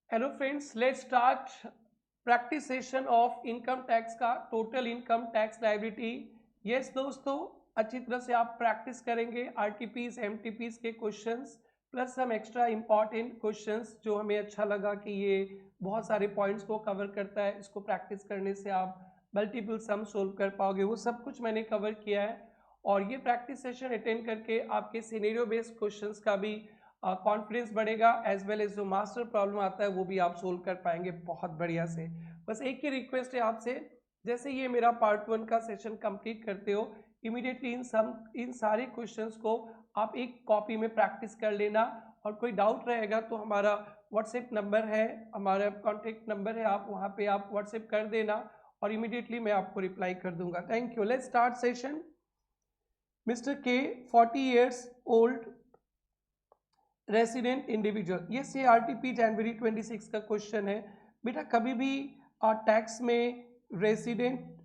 Hello friends, let's start practice session of income tax का total income tax liability. Yes दोस्तों, अच्छी तरह से आप प्रैक्टिस करेंगे आरटीपीज एमटीपीज के क्वेश्चंस प्लस हम एक्स्ट्रा इंपॉर्टेंट क्वेश्चंस जो हमें अच्छा लगा कि ये बहुत सारे पॉइंट्स को कवर करता है। इसको प्रैक्टिस करने से आप मल्टीपल सम सोल्व कर पाओगे, वो सब कुछ मैंने कवर किया है। और ये प्रैक्टिस सेशन अटेंड करके आपके सिनेरियो बेस्ड क्वेश्चंस का भी कॉन्फिडेंस बढ़ेगा, एज वेल एज जो मास्टर प्रॉब्लम आता है वो भी आप सोल्व कर पाएंगे बहुत बढ़िया से। बस एक ही रिक्वेस्ट है आपसे, जैसे ये मेरा पार्ट 1 का सेशन कंप्लीट करते हो, इमीडिएटली इन सारे क्वेश्चंस को आप एक कॉपी में प्रैक्टिस कर लेना। और कोई डाउट रहेगा तो हमारा व्हाट्सएप नंबर है, हमारा कॉन्टेक्ट नंबर है, आप वहाँ पे आप व्हाट्सएप कर देना और इमीडिएटली मैं आपको रिप्लाई कर दूंगा। Thank you. Let's start session. Mister के 40 ईयर्स ओल्ड रेसिडेंट इंडिविजुअल, ये CRTP जनवरी 26 का क्वेश्चन है। बेटा कभी भी टैक्स में रेसिडेंट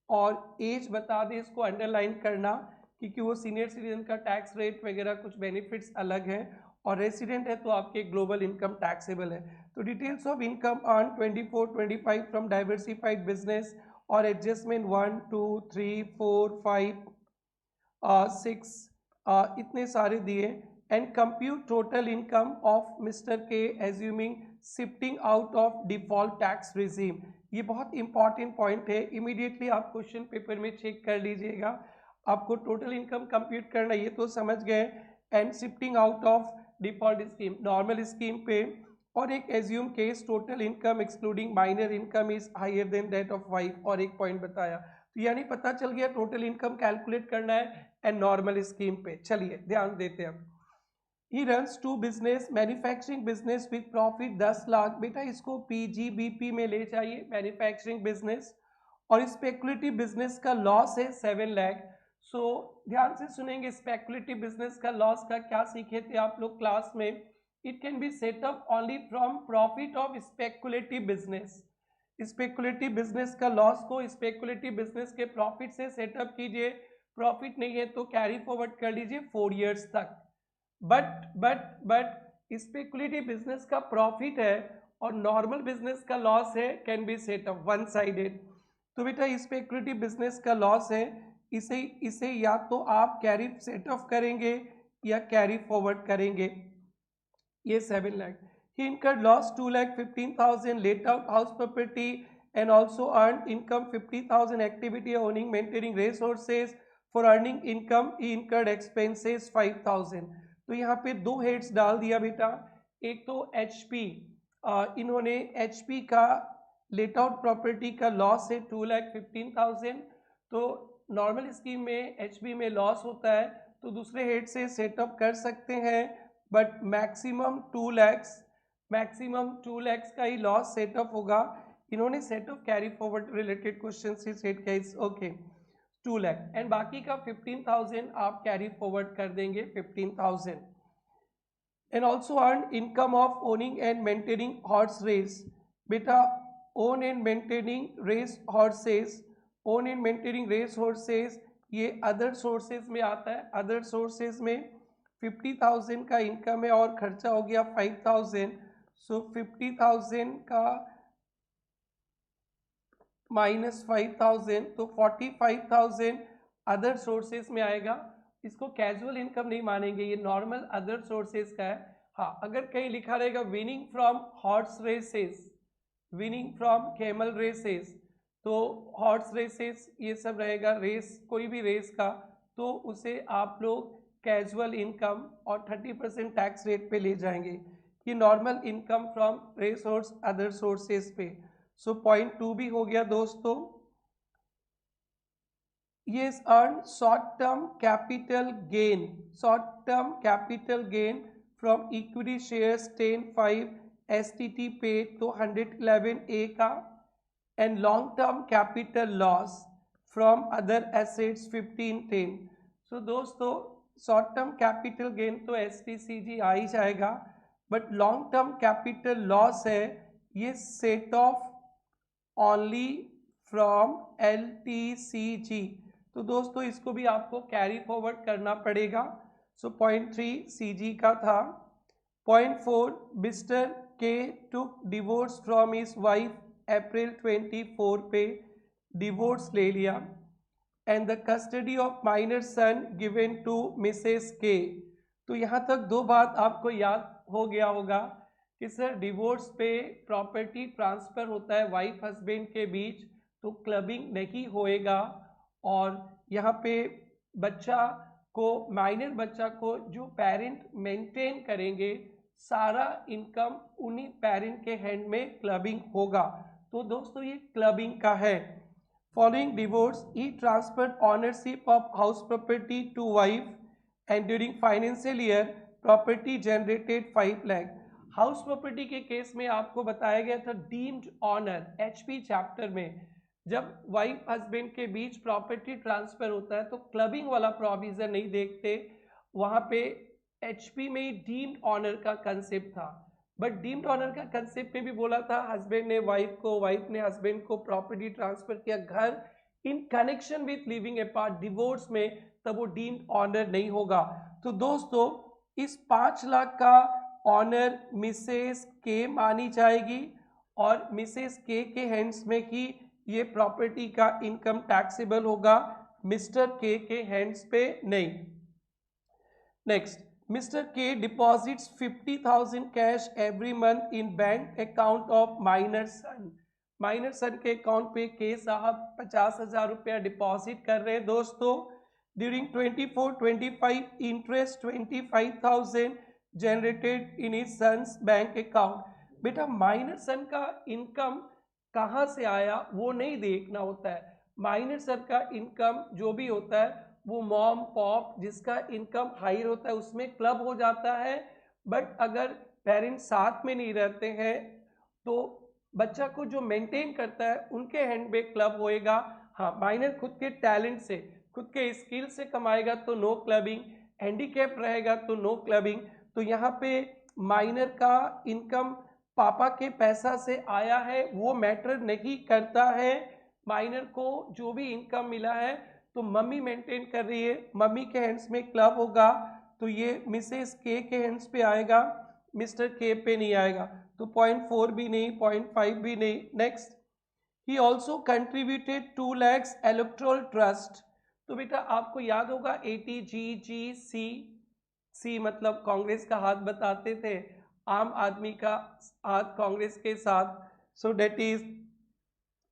और एज बता दे, इसको अंडरलाइन करना, क्योंकि वो सीनियर सिटीजन का टैक्स रेट वगैरह कुछ बेनिफिट्स अलग हैं, और रेसिडेंट है तो आपके ग्लोबल इनकम टैक्सेबल है। तो details of income earn 24-25 from diversified business और एडजस्टमेंट 1 2 3 4 5 6 इतने सारे दिए। And compute total income of mister K assuming shifting out of default tax regime. ये बहुत इंपॉर्टेंट पॉइंट है, इमीडिएटली आप क्वेश्चन पेपर में चेक कर लीजिएगा। आपको टोटल इनकम कंप्यूट करना, ये तो समझ गए। And shifting out of default scheme, normal scheme पे, और एक assume case total income excluding minor income is higher than that of wife, और एक पॉइंट बताया। तो यानी पता चल गया टोटल इनकम कैलकुलेट करना है एंड नॉर्मल स्कीम पे। चलिए ध्यान देते हैं। He runs two business, manufacturing business with profit 10 lakh. बेटा इसको PGBP में ले जाइए, मैन्युफैक्चरिंग बिजनेस, और स्पेकुलेटिव बिजनेस का लॉस है 7 लाख। सो ध्यान से सुनेंगे, स्पेकुलेटिव बिजनेस का लॉस का क्या सीखे थे आप लोग क्लास में। It can be set up only from profit of speculative business. Speculative business का लॉस को स्पेकुलेटिव बिजनेस के प्रॉफिट से सेटअप कीजिए। प्रॉफिट नहीं है तो कैरी फॉरवर्ड कर लीजिए 4 इयर्स तक। बट स्पेकुलेटिव बिजनेस का प्रॉफिट है और नॉर्मल बिजनेस का लॉस है, can be set up one sided. तो बेटा स्पेकुलेटिव बिजनेस का लॉस है, इसे इसे या तो आप कैरी सेट ऑफ करेंगे या कैरी फॉरवर्ड करेंगे। ये 7 lakh. He incurred loss 2,15,000, let out house property and also earned income 50,000, activity owning maintaining resources. For earning income he incurred expenses 5,000। तो यहाँ पे दो हेड्स डाल दिया बेटा। एक तो HP, इन्होंने HP का लेट आउट प्रॉपर्टी का लॉस है 2,15,000। तो नॉर्मल स्कीम में HP में लॉस होता है तो दूसरे हेड से सेटअप कर सकते हैं, बट मैक्सिमम 2 लैक्स का ही लॉस सेटअप होगा। इन्होंने setup carry forward related question से सेट किया, ओके 2 लाख, एंड बाकी का 15,000 आप कैरी फॉरवर्ड कर देंगे 15,000। And also earn income of owning and maintaining horse race. बेटा own and maintaining race horses, own and maintaining race horses ये अदर सोर्सेज में आता है। अदर सोर्सेज में 50,000 का इनकम है और खर्चा हो गया 5,000। सो 50,000 का माइनस 5,000 तो 45,000 अदर सोर्सेज में आएगा। इसको कैजुअल इनकम नहीं मानेंगे, ये नॉर्मल अदर सोर्सेज का है। हाँ, अगर कहीं लिखा रहेगा winning from horse races, winning from camel races, तो हॉर्स रेसेस ये सब रहेगा, रेस कोई भी रेस का, तो उसे आप लोग कैजुअल इनकम और 30% टैक्स रेट पे ले जाएंगे। ये normal income from race horse other sources पे। सो पॉइंट 2 भी हो गया दोस्तों। ये earn short term capital gain, short term capital gain from equity shares 10/5 STT पे तो 111A का, and long term capital loss from other assets 15/10। So दोस्तों शॉर्ट टर्म कैपिटल गेन तो STCG आ ही जाएगा, but long term capital loss है ये set off only from LTCG। तो दोस्तों इसको भी आपको कैरी फॉरवर्ड करना पड़ेगा। सो पॉइंट 3 CG का था। Point 4 Mr K took divorce from his wife April 24 पे डिवोर्स ले लिया and the custody of minor son given to Mrs K. तो यहाँ तक दो बात आपको याद हो गया होगा कि सर डिवोर्स पे प्रॉपर्टी ट्रांसफ़र होता है वाइफ हस्बैंड के बीच, तो क्लबिंग नहीं होएगा। और यहाँ पे बच्चा को, माइनर बच्चा को जो पेरेंट मेंटेन करेंगे, सारा इनकम उन्हीं पेरेंट के हैंड में क्लबिंग होगा। तो दोस्तों ये क्लबिंग का है। Following divorce he transferred ownership of house property to wife and during financial year property generated 5 लाख। हाउस प्रॉपर्टी के केस में आपको बताया गया था डीम्ड ऑनर एचपी चैप्टर में, जब वाइफ हस्बैंड के बीच प्रॉपर्टी ट्रांसफर होता है तो क्लबिंग वाला प्रोविजन नहीं देखते, वहां पे एचपी में डीम्ड ऑनर का कंसेप्ट था। बट डीम्ड ऑनर का कंसेप्ट में भी बोला था हस्बैंड ने वाइफ को, वाइफ ने हस्बैंड को प्रॉपर्टी ट्रांसफर किया घर in connection with living apart, divorce में तब वो डीम्ड ऑनर नहीं होगा। तो दोस्तों इस 5 लाख का ऑनर मिसेस के मानी जाएगी और मिसेस के हैंड्स में ही ये प्रॉपर्टी का इनकम टैक्सेबल होगा, मिस्टर के हैंड्स पे नहीं। Next, mister K deposits 50,000 cash every month in bank account of minor son. Minor son के अकाउंट पे के साहब 50,000 रुपया डिपॉजिट कर रहे हैं दोस्तों। During 24-25 interest 25,000 generated in his sons bank account. बेटा माइनर सन का इनकम कहाँ से आया वो नहीं देखना होता है। माइनर सन का इनकम जो भी होता है वो मॉम पॉप जिसका इनकम हायर होता है उसमें क्लब हो जाता है। बट अगर पेरेंट्स साथ में नहीं रहते हैं तो बच्चा को जो मेंटेन करता है उनके हैंड में क्लब होएगा। हाँ, माइनर खुद के टैलेंट से, खुद के स्किल से कमाएगा तो नो क्लबिंग, हैंडीकैप रहेगा तो नो क्लबिंग। तो यहाँ पे माइनर का इनकम पापा के पैसा से आया है वो मैटर नहीं करता है। माइनर को जो भी इनकम मिला है तो मम्मी मेंटेन कर रही है, मम्मी के हैंड्स में क्लब होगा, तो ये मिसेस के हैंड्स पे आएगा, मिस्टर के पे नहीं आएगा। तो 0.4 भी नहीं, 0.5 भी नहीं। Next, he also contributed 2 lakhs electoral trust. तो बेटा आपको याद होगा ATGGC, सी मतलब कांग्रेस का हाथ बताते थे, आम आदमी का हाथ कांग्रेस के साथ। सो डेट इज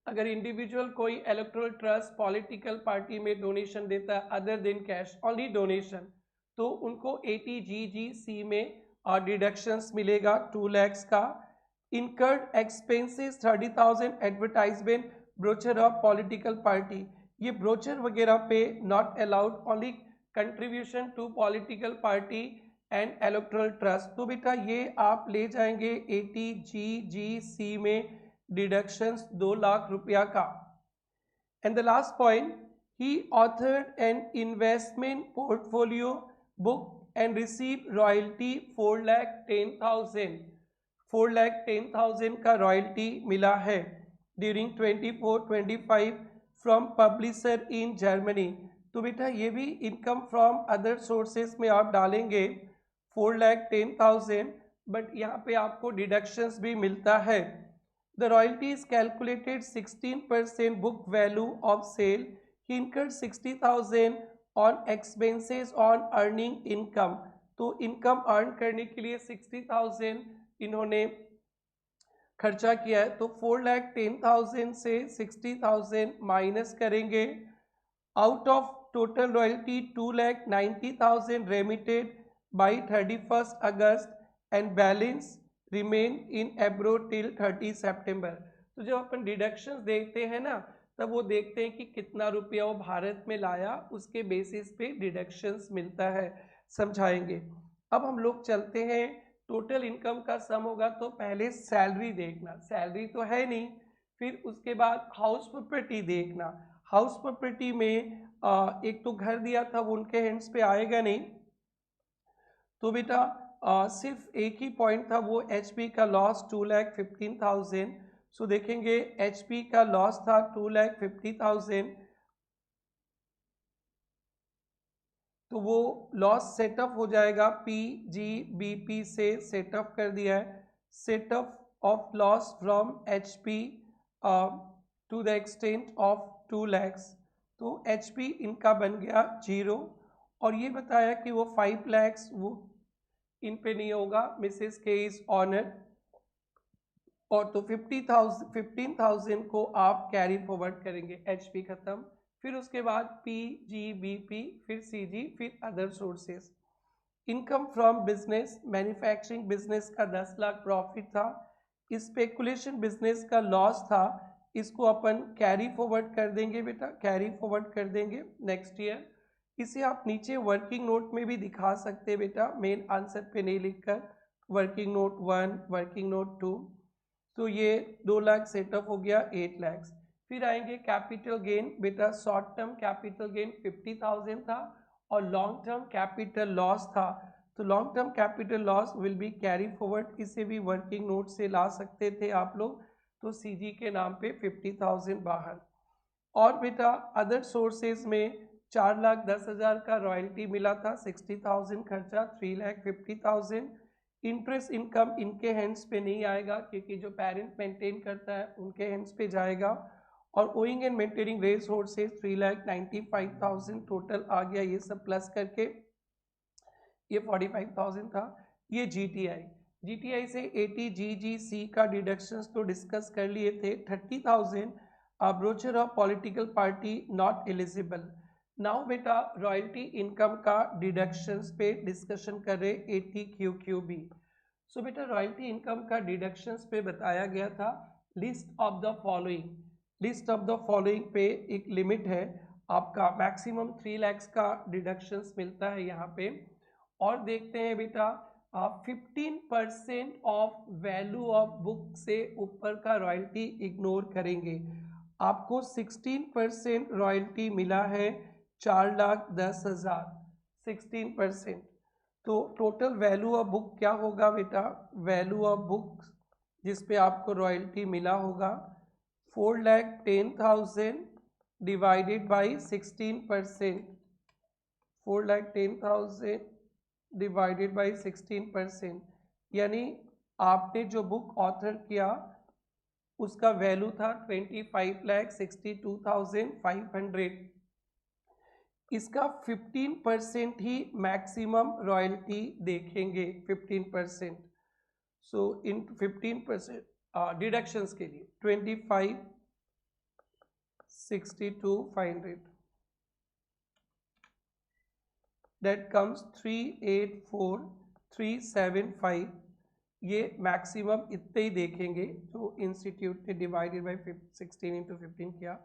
अगर इंडिविजुअल कोई इलेक्टोरल ट्रस्ट पॉलिटिकल पार्टी में डोनेशन देता है other than cash, only donation, तो उनको ATGGC में डिडक्शंस मिलेगा 2 lakhs का। Incurred expenses 30,000 advertisement brochure of political party. ये ब्रोचर वगैरह पे not allowed, only contribution to political party and electoral trust. तो बेटा ये आप ले जाएंगे ATGGC में डिडक्शंस 2 लाख रुपया का। And the last point, he authored an investment portfolio book and receive royalty 4,10,000। 4,10,000 का रॉयल्टी मिला है during 24-25 from publisher in Germany. तो बेटा ये भी इनकम फ्रॉम अदर सोर्सेस में आप डालेंगे 4,10,000, बट यहाँ पे आपको डिडक्शंस भी मिलता है। The royalty is calculated 16% book value of sale. He incurred 60,000 on expenses on earning income. तो इनकम अर्न करने के लिए 60,000 इन्होंने खर्चा किया है। तो 4,10,000 से 60,000 माइनस करेंगे। Out of total royalty 2,90,000 remitted by 31 August and balance remain in abroad till 30 सितंबर। तो जब अपन डिडक्शंस देखते हैं ना तब वो देखते हैं कि कितना रुपया वो भारत में लाया, उसके बेसिस पे डिडक्शंस मिलता है, समझाएंगे। अब हम लोग चलते हैं, टोटल इनकम का सम होगा तो पहले सैलरी देखना, सैलरी तो है नहीं, फिर उसके बाद हाउस प्रॉपर्टी देखना। हाउस प्रॉपर्टी में एक तो घर दिया था वो उनके हैंड्स पे आएगा नहीं, तो बेटा सिर्फ एक ही पॉइंट था वो HP का लॉस 2,15,000। सो देखेंगे HP का लॉस था 2,50,000, तो वो लॉस सेटअप हो जाएगा PGBP से सेटअप कर दिया है। Setup of loss from HP to the extent of 2 lakhs, तो HP इनका बन गया 0, और ये बताया कि वो 5 lakhs वो इन पे नहीं होगा, मिसेस के इज ऑनर, और तो 15,000 को आप कैरी फॉरवर्ड करेंगे, HP खत्म। फिर उसके बाद PGBP, फिर CG, फिर other sources. Income from business, manufacturing business का 10 लाख प्रॉफिट था, स्पेकुलेशन बिजनेस का लॉस था, इसको अपन कैरी फॉरवर्ड कर देंगे बेटा, कैरी फॉरवर्ड कर देंगे नेक्स्ट ईयर। इसे आप नीचे वर्किंग नोट में भी दिखा सकते हैं बेटा, मेन आंसर पे नहीं लिखकर, वर्किंग नोट 1, वर्किंग नोट 2। तो ये 2 लाख सेटअप हो गया, 8 lakhs। फिर आएंगे कैपिटल गेन बेटा, शॉर्ट टर्म कैपिटल गेन 50,000 था, और लॉन्ग टर्म कैपिटल लॉस था, तो long term capital loss will be carry forward, इसे भी वर्किंग नोट से ला सकते थे आप लोग, तो CG के नाम पे 50,000 बाहर। और बेटा अदर सोर्सेज में 4,10,000 का रॉयल्टी मिला था, 60,000 खर्चा, 3,50,000। इंटरेस्ट इनकम इनके हैंड्स पे नहीं आएगा, क्योंकि जो पेरेंट मेंटेन करता है उनके हैंड्स पे जाएगा। और owing and maintaining race sources 3,95,000 total आ गया, ये सब प्लस करके ये 45,000 था। ये GTI से ATGGC का डिडक्शंस तो डिस्कस कर लिए थे। 30,000 brochure of political party not eligible. Now बेटा रॉयल्टी इनकम का डिडक्शंस पे डिस्कशन कर रहे, ATQQB। सो बेटा रॉयल्टी इनकम का डिडक्शंस पे बताया गया था, list of the following, list of the following पे एक लिमिट है आपका, मैक्सिमम 3 lakhs का डिडक्शंस मिलता है यहाँ पे। और देखते हैं बेटा, आप 15% ऑफ वैल्यू ऑफ बुक से ऊपर का रॉयल्टी इग्नोर करेंगे, आपको 16% रॉयल्टी मिला है, 4,10,000, 16%। तो टोटल वैल्यू ऑफ बुक क्या होगा बेटा, वैल्यू ऑफ बुक जिस पे आपको रॉयल्टी मिला होगा 4,10,000 डिवाइडेड बाई 16%, 4,10,000 डिवाइडेड बाई 16%, यानी आपने जो बुक ऑथर किया उसका वैल्यू था 25,62,500, इसका 15% ही मैक्सिमम रॉयल्टी देखेंगे, 15%। सो इन 15% डिडक्शंस के लिए 25,62,500, दैट कम्स 384,375, ये मैक्सिमम इतने ही देखेंगे जो इंस्टीट्यूट ने डिवाइडेड बाई 16 into 15 किया।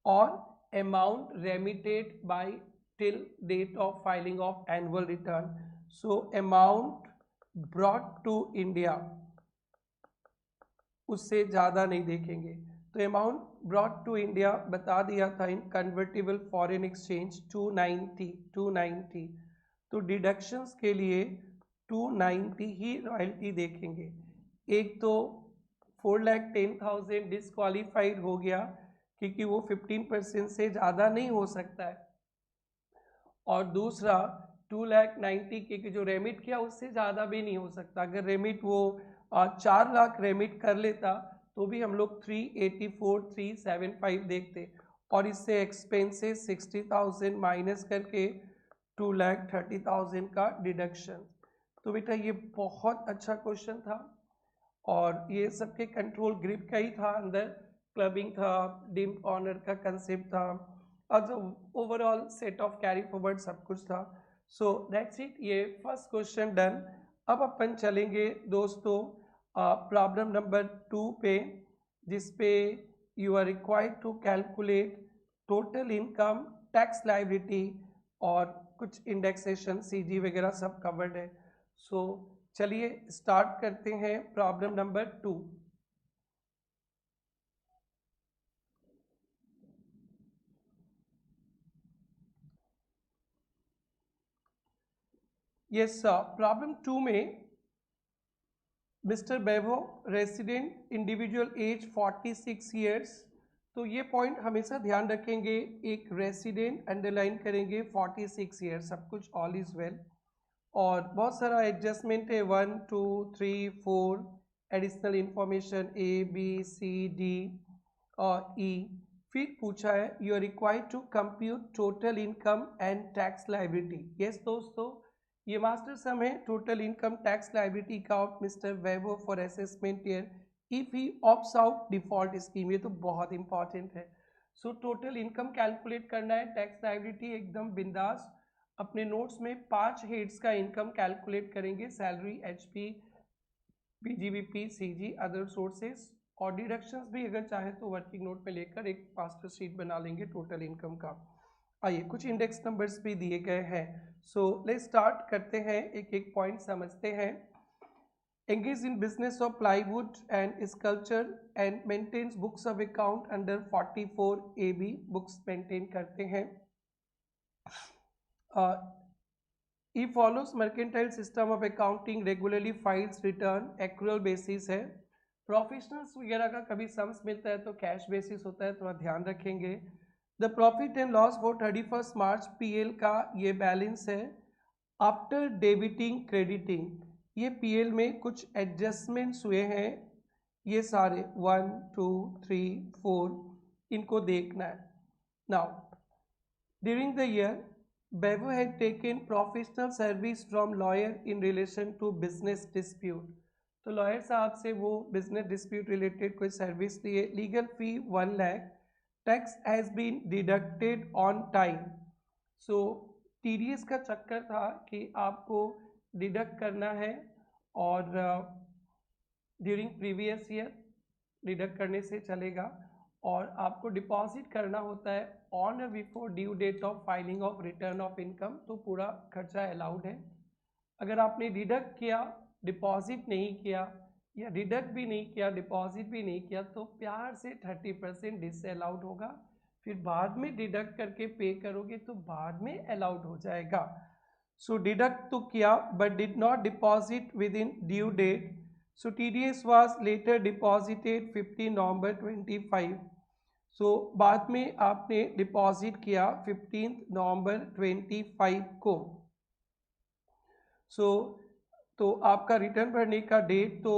और amount remitted by till date of filing of annual return, so amount brought to India उससे ज़्यादा नहीं देखेंगे, तो अमाउंट ब्रॉट टू इंडिया बता दिया था इन कन्वर्टेबल फॉरेन एक्सचेंज 290, तो डिडक्शंस के लिए 290 ही रॉयल्टी देखेंगे। एक तो 4,10,000 डिसक्वालीफाइड हो गया क्योंकि वो 15% से ज़्यादा नहीं हो सकता है, और दूसरा 2,90,000 क्योंकि जो रेमिट किया उससे ज़्यादा भी नहीं हो सकता, अगर रेमिट वो 4 लाख रेमिट कर लेता तो भी हम लोग 384,375 देखते, और इससे एक्सपेंसेस 60,000 माइनस करके 2,30,000 का डिडक्शन। तो बेटा ये बहुत अच्छा क्वेश्चन था, और ये सबके कंट्रोल ग्रिप का ही था, अंदर क्लबिंग था, डीम्ड ऑनर का कंसेप्ट था, और जो overall set of carry forward सब कुछ था। सो दैट्स इट, ये फर्स्ट क्वेश्चन डन। अब अपन चलेंगे दोस्तों प्रॉब्लम नंबर 2 पे, जिस पे you are required to calculate total income, tax liability, और कुछ इंडेक्सेशन CG वगैरह सब कवर्ड है। सो चलिए स्टार्ट करते हैं प्रॉब्लम नंबर 2। यस, प्रॉब्लम 2 में मिस्टर वैभव रेसिडेंट, इंडिविजुअल एज 46 ईयर्स, तो ये पॉइंट हमेशा ध्यान रखेंगे, एक रेसिडेंट अंडरलाइन करेंगे, 46 ईयर्स, सब कुछ ऑल इज वेल, और बहुत सारा एडजस्टमेंट है, 1 2 3 4 additional information A B C D और ई। फिर पूछा है you are required to compute total income and tax liability. Yes दोस्तों, ये मास्टर सम है टोटल इनकम टैक्स लाइबिलिटी का of Mr Vaibhav for assessment year if he opts out default scheme. ये तो बहुत इंपॉर्टेंट है। सो टोटल इनकम कैलकुलेट करना है, टैक्स लाइबिलिटी एकदम बिंदास। अपने नोट्स में 5 हेड्स का इनकम कैलकुलेट करेंगे, salary, HP, PGBP, CG, other sources, और डिडक्शंस भी अगर चाहे तो वर्किंग नोट में लेकर एक मास्टर शीट बना लेंगे टोटल इनकम का। आइए कुछ इंडेक्स नंबर्स भी दिए गए हैं। सो लेट्स स्टार्ट करते हैं, एक एक पॉइंट समझते हैं। Engage in business of plywood and sculpture and maintains books of account under 44 AB, books maintain करते हैं। He follows mercantile system of accounting, regularly files return, accrual basis है। Professionals वगैरह का कभी सम्स मिलता है तो कैश बेसिस होता है, थोड़ा ध्यान रखेंगे। The profit and loss for 31 March PL का ये बैलेंस है आफ्टर डेबिटिंग क्रेडिटिंग। ये PL में कुछ एडजस्टमेंट्स हुए हैं, ये सारे 1 2 3 4 इनको देखना है। Now during the year Bevo had taken professional service from lawyer in relation to business dispute. तो लॉयर साहब से वो बिजनेस डिस्प्यूट रिलेटेड कोई सर्विस लिए, legal fee 1 lakh, tax has been deducted on time. So TDS का चक्कर था कि आपको डिडक्ट करना है और ड्यूरिंग प्रीवियस ईयर डिडक्ट करने से चलेगा, और आपको डिपॉजिट करना होता है ऑन और before due date of filing of return of income, तो पूरा खर्चा अलाउड है। अगर आपने डिडक्ट किया, डिपॉजिट नहीं किया, या डिडक्ट भी नहीं किया, डिपॉजिट भी नहीं किया, तो प्यार से 30% डिसअलाउड होगा। फिर बाद में डिडक्ट करके पे करोगे तो बाद में अलाउड हो जाएगा। सो डिडक्ट तो किया but did not deposit within due date, so TDS was later deposited 15 November 25। So बाद में आपने डिपॉजिट किया 15 नवंबर 25 को। सो तो आपका रिटर्न भरने का डेट तो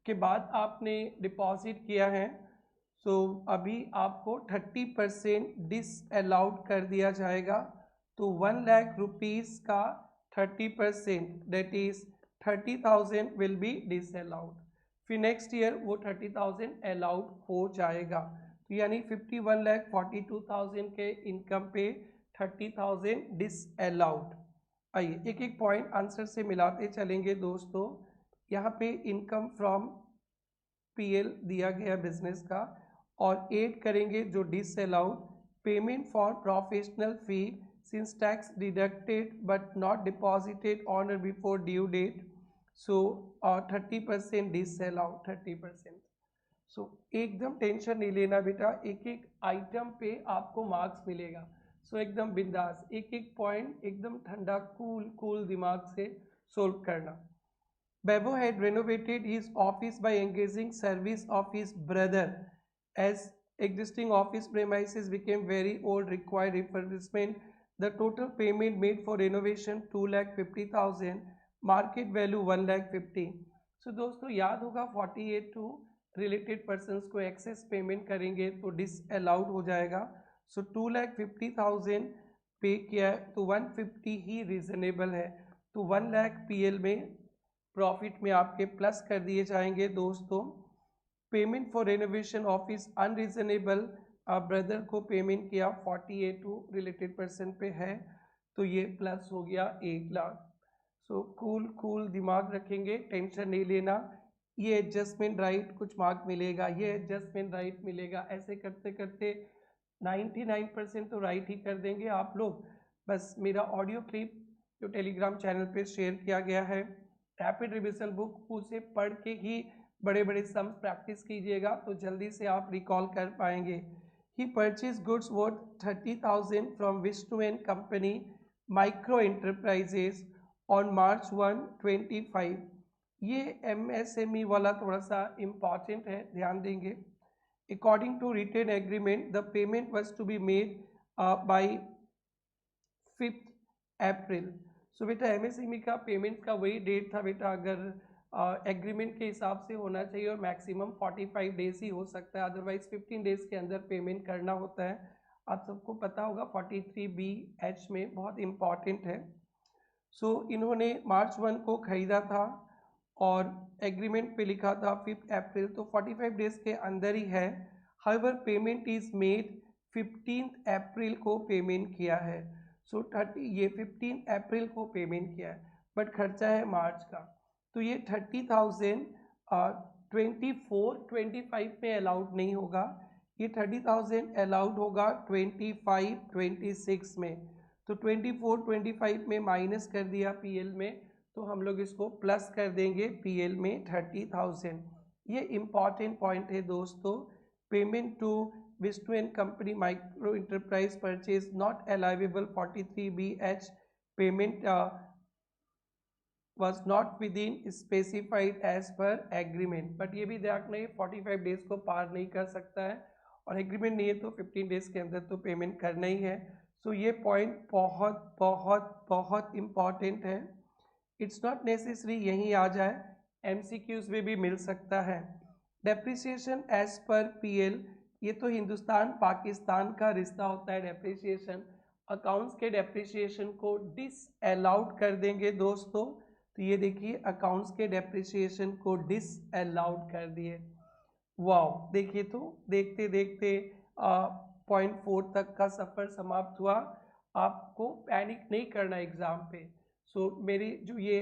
के बाद आपने डिपॉजिट किया है। सो अभी आपको 30% डिसअलाउड कर दिया जाएगा। तो 1 लाख रुपीज़ का 30% that is 30,000 will be disallowed. फिर नेक्स्ट ईयर वो 30,000 अलाउड हो जाएगा। तो यानी 51,42,000 के इनकम पे 30,000 डिसअलाउड। आइए एक एक पॉइंट आंसर से मिलाते चलेंगे दोस्तों। यहाँ पे इनकम फ्रॉम PL दिया गया बिजनेस का, और ऐड करेंगे जो disallowed, payment for professional fee since tax deducted but not deposited on और बिफोर ड्यू डेट, सो 30% डिसअलाउड 30%। सो एकदम टेंशन नहीं लेना बेटा, एक एक आइटम पे आपको मार्क्स मिलेगा। सो एकदम बिंदास, एक एक पॉइंट एकदम ठंडा कूल दिमाग से सोल्व करना। Bevo had renovated his office by engaging service of his brother as existing office premises became very old, required refurbishment. The total payment made for renovation 2,50,000, market value 1,50,000। So दोस्तों याद होगा 48 to related persons को access payment करेंगे तो disallowed हो जाएगा। सो 2,50,000 पे किया है तो 150 ही रीजनेबल है, तो 1 लाख PL में प्रॉफिट में आपके प्लस कर दिए जाएंगे दोस्तों। Payment for renovation office unreasonable, brother को पेमेंट किया 48 टू रिलेटेड पर्सन पे है, तो ये प्लस हो गया 1 लाख। सो कूल दिमाग रखेंगे, टेंशन नहीं लेना। ये एडजस्टमेंट राइट कुछ मार्क मिलेगा, ये एडजस्टमेंट राइट मिलेगा, ऐसे करते करते 99% तो राइट ही कर देंगे आप लोग। बस मेरा ऑडियो क्लिप जो टेलीग्राम चैनल पे शेयर किया गया है, रैपिड रिविजन बुक, उसे पढ़ के ही बड़े बड़े सम्स प्रैक्टिस कीजिएगा तो जल्दी से आप रिकॉल कर पाएंगे। He purchase goods worth 30,000 from Vishnu and company micro enterprises on March 1, 25। ये MSME वाला थोड़ा सा इम्पॉर्टेंट है, ध्यान देंगे। According to written agreement the payment was to be made by 5 April. So बेटा MSME का पेमेंट का वही डेट था बेटा, अगर एग्रीमेंट के हिसाब से होना चाहिए और मैक्सिमम 45 डेज ही हो सकता है, अदरवाइज 15 डेज के अंदर पेमेंट करना होता है। आप सबको पता होगा 43B(H) में बहुत इम्पॉर्टेंट है। सो इन्होंने मार्च 1 को ख़रीदा था और एग्रीमेंट पे लिखा था 5 अप्रैल, तो 45 डेज के अंदर ही है। हाउएवर पेमेंट इज़ मेड 15 अप्रैल को पेमेंट किया है। सो 15 अप्रैल को पेमेंट किया है, बट खर्चा है मार्च का। तो ये 30,000 24-25 में अलाउड नहीं होगा, ये 30,000 अलाउड होगा 25-26 में। तो 24-25 में माइनस कर दिया पीएल में, तो हम लोग इसको प्लस कर देंगे पीएल में 30,000। ये इम्पॉर्टेंट पॉइंट है दोस्तों। Payment to Vishnu and company micro enterprise purchase not allowable 43B(H) payment was not within specified as per agreement, but ये भी ध्यान नहीं 45 डेज को पार नहीं कर सकता है और एग्रीमेंट नहीं है तो 15 डेज के अंदर तो पेमेंट करना ही है। सो ये पॉइंट बहुत बहुत बहुत इम्पॉर्टेंट है। इट्स नॉट नेसेसरी यहीं आ जाए, MCQs में भी मिल सकता है। डेप्रिसिएशन एज पर पीएल, ये तो हिंदुस्तान पाकिस्तान का रिश्ता होता है। डेप्रिसिएशन अकाउंट्स के डेप्रिसिएशन को डिसअलाउड कर देंगे दोस्तों। तो ये देखिए अकाउंट्स के डेप्रिसिएशन को डिसअलाउड कर दिए। वाओ, देखिए तो देखते देखते 0.4 तक का सफ़र समाप्त हुआ। आपको पैनिक नहीं करना एग्ज़ाम पे। सो मेरी जो ये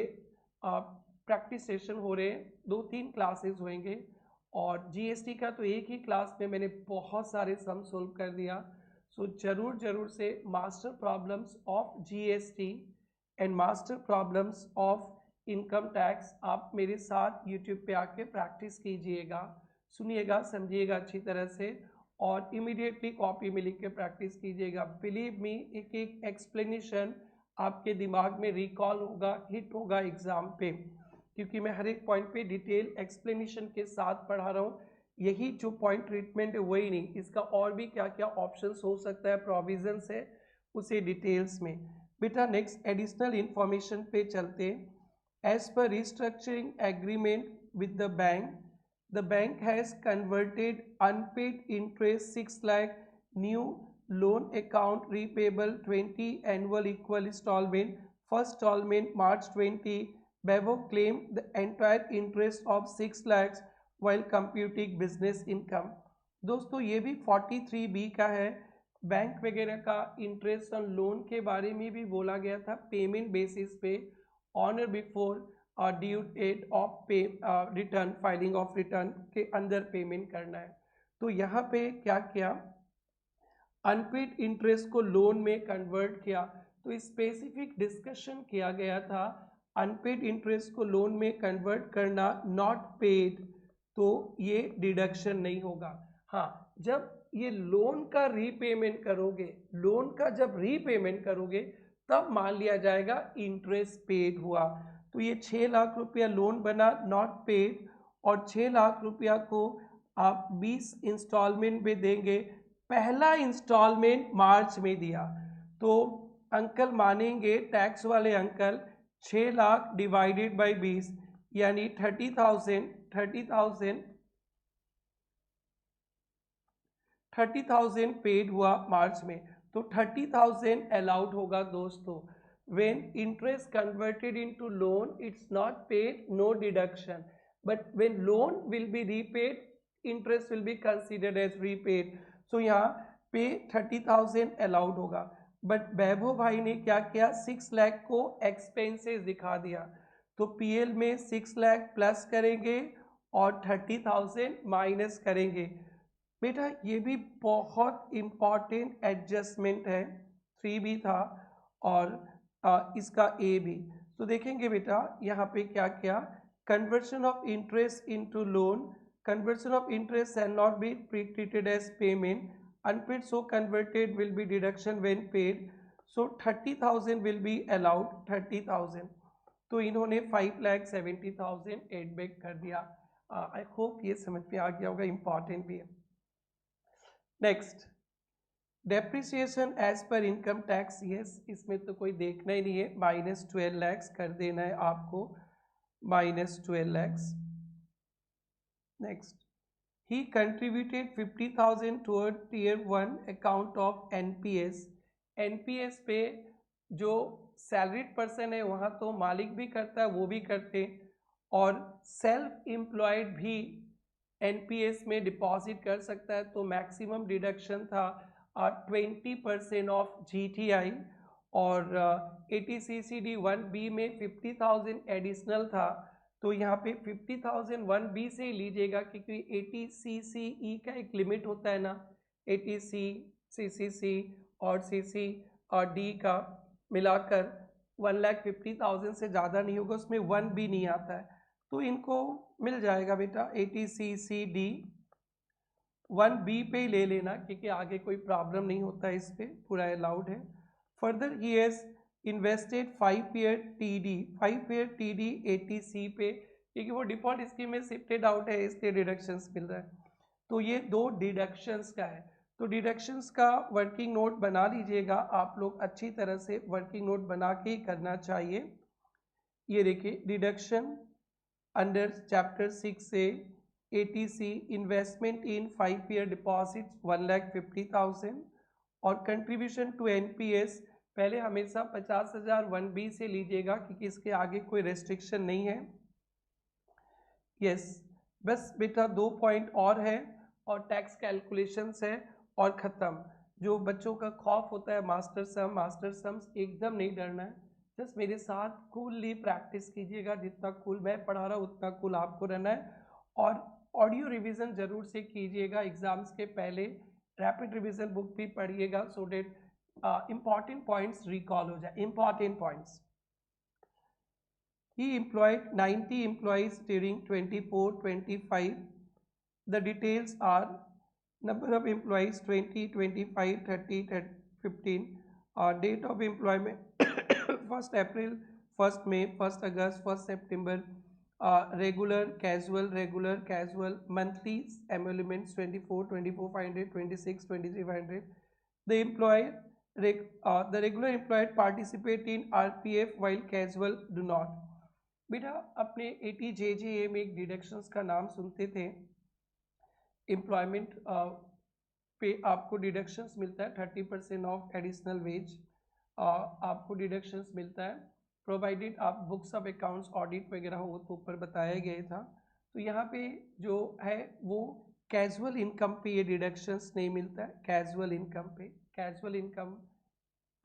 प्रैक्टिस सेशन हो रहे हैं, 2-3 क्लासेस होंगे और जीएसटी का तो एक ही क्लास में मैंने बहुत सारे सम सोल्व कर दिया। सो ज़रूर से master problems of GST and master problems of income tax आप मेरे साथ यूट्यूब पे आके प्रैक्टिस कीजिएगा, सुनिएगा, समझिएगा अच्छी तरह से और इमीडिएटली कॉपी में लिख के प्रैक्टिस कीजिएगा। बिलीव मी, एक एक एक्सप्लेनेशन आपके दिमाग में रिकॉल होगा, हिट होगा एग्ज़ाम पे, क्योंकि मैं हर एक पॉइंट पे डिटेल एक्सप्लेनेशन के साथ पढ़ा रहा हूँ। यही जो पॉइंट ट्रीटमेंट है वही नहीं, इसका और भी क्या क्या ऑप्शंस हो सकता है, प्रोविजंस है, उसे डिटेल्स में। बेटा नेक्स्ट एडिशनल इंफॉर्मेशन पे चलते। As per restructuring agreement with the bank, the bank has converted unpaid interest 6 lakh new loan account repayable 20 annual equal installment, first installment March 20. Bevo claimed the entire interest of 6 lakhs while computing business income। दोस्तों ये भी 43B का है। Bank वगैरह का interest on loan के बारे में भी बोला गया था, पेमेंट बेसिस पे ऑन और बिफोर ड्यू डेट ऑफ पे रिटर्न, फाइलिंग ऑफ रिटर्न के अंदर पेमेंट करना है। तो यहाँ पे क्या किया, अनपेड इंटरेस्ट को लोन में कन्वर्ट किया। तो स्पेसिफिक डिस्कशन किया गया था अनपेड इंटरेस्ट को लोन में कन्वर्ट करना नॉट पेड, तो ये डिडक्शन नहीं होगा। हाँ, जब ये लोन का रीपेमेंट करोगे, लोन का जब रीपेमेंट करोगे तब मान लिया जाएगा इंटरेस्ट पेड हुआ। तो ये 6 लाख रुपया लोन बना नॉट पेड और 6 लाख रुपया को आप 20 इंस्टॉलमेंट में देंगे। पहला इंस्टॉलमेंट मार्च में दिया तो अंकल मानेंगे, टैक्स वाले अंकल, 6 लाख डिवाइडेड बाय 20 यानी 30,000 पेड हुआ मार्च में। तो 30,000 अलाउड होगा दोस्तों। when interest converted into loan, it's not paid, no deduction, but when loan will be repaid, interest will be considered as repaid। so यहाँ पे 30,000 अलाउड होगा। बट वैभव भाई ने क्या किया, 6 लाख को एक्सपेंसेस दिखा दिया। तो पीएल में 6 लाख प्लस करेंगे और 30,000 माइनस करेंगे। बेटा ये भी बहुत इम्पॉर्टेंट एडजस्टमेंट है, 3B था और इसका ए भी। तो देखेंगे बेटा यहाँ पे क्या क्या, conversion of interest into loan, conversion of interest shall not be treated as payment, unpaid so converted will be deduction when paid, so 30,000 will be allowed, 30,000। तो इन्होंने 5,70,000 एड बैक कर दिया। आई होप ये समझ में आ गया होगा, इंपॉर्टेंट भी है। Next depreciation as per income tax, yes इसमें तो कोई देखना ही नहीं है, -12 लाख कर देना है आपको। minus 12 lakhs. Next, he contributed 50,000 toward tier 1 account of NPS. NPS पे जो सैलरीड पर्सन है वहाँ तो मालिक भी करता है, वो भी करते हैं, और सेल्फ एम्प्लॉयड भी NPS में डिपॉजिट कर सकता है। तो मैक्सिमम डिडक्शन था 20% ऑफ GTI, और ATCCD 1B में 50,000 एडिशनल था, तो यहाँ पे 50,000 1B से लीजिएगा, क्योंकि ATCCE का एक लिमिट होता है ना, ATC, CCC और CC और D का मिलाकर 1,50,000 से ज़्यादा नहीं होगा, उसमें 1B नहीं आता है, तो इनको मिल जाएगा बेटा ATCCD 1B पे ही ले लेना, क्योंकि आगे कोई प्रॉब्लम नहीं होता है, इस पर पूरा अलाउड है। Further he has invested 5 year TD ATC पे, क्योंकि वो डिफॉल्ट स्कीम में शिफ्टेड आउट है, इसलिए डिडक्शंस मिल रहा है। तो ये 2 डिडक्शंस का है, तो डिडक्शंस का वर्किंग नोट बना लीजिएगा आप लोग, अच्छी तरह से वर्किंग नोट बना के ही करना चाहिए। ये देखिए डिडक्शन अंडर चैप्टर 6 से ATC इन्वेस्टमेंट इन 5 ईयर डिपॉजिट 1,50,000, और कंट्रीब्यूशन टू NPS पहले हमेशा 50,000 1B से लीजिएगा, क्योंकि इसके आगे कोई रेस्ट्रिक्शन नहीं है। यस, बस बेटा 2 पॉइंट और है, और टैक्स कैलकुलेशंस है और ख़त्म। जो बच्चों का खौफ होता है मास्टर सम्स, एकदम नहीं डरना है, जस्ट मेरे साथ कूलली प्रैक्टिस कीजिएगा, जितना कूल मैं पढ़ा रहा हूँ उतना कूल आपको रहना है, और ऑडियो रिवीजन ज़रूर से कीजिएगा एग्ज़ाम्स के पहले, रैपिड रिवीजन बुक भी पढ़िएगा, सो डेट इम्पॉर्टेंट पॉइंट्स रिकॉल हो जाए। Important points, he employed 90 employees during 24-25. The details are number of employees 20, 25, 30, 15. Date of employment 1st April, 1st May, 1st August, 1st September. Regular, casual, monthly emoluments 24, 500, 26, 500. The the regular employed participate in RPF while casual do not. बेटा अपने ATJJA में एक deductions का नाम सुनते थे, employment पे आपको डिडक्शंस मिलता है 30% ऑफ एडिशनल वेज, आपको डिडक्शंस मिलता है, प्रोवाइडेड आप बुक्स ऑफ अकाउंट्स ऑडिट वगैरह हो, तो ऊपर बताया गया था। तो यहाँ पे जो है वो कैजुअल इनकम पे ये डिडक्शंस नहीं मिलता है, कैजुअल इनकम पे, कैजुअल इनकम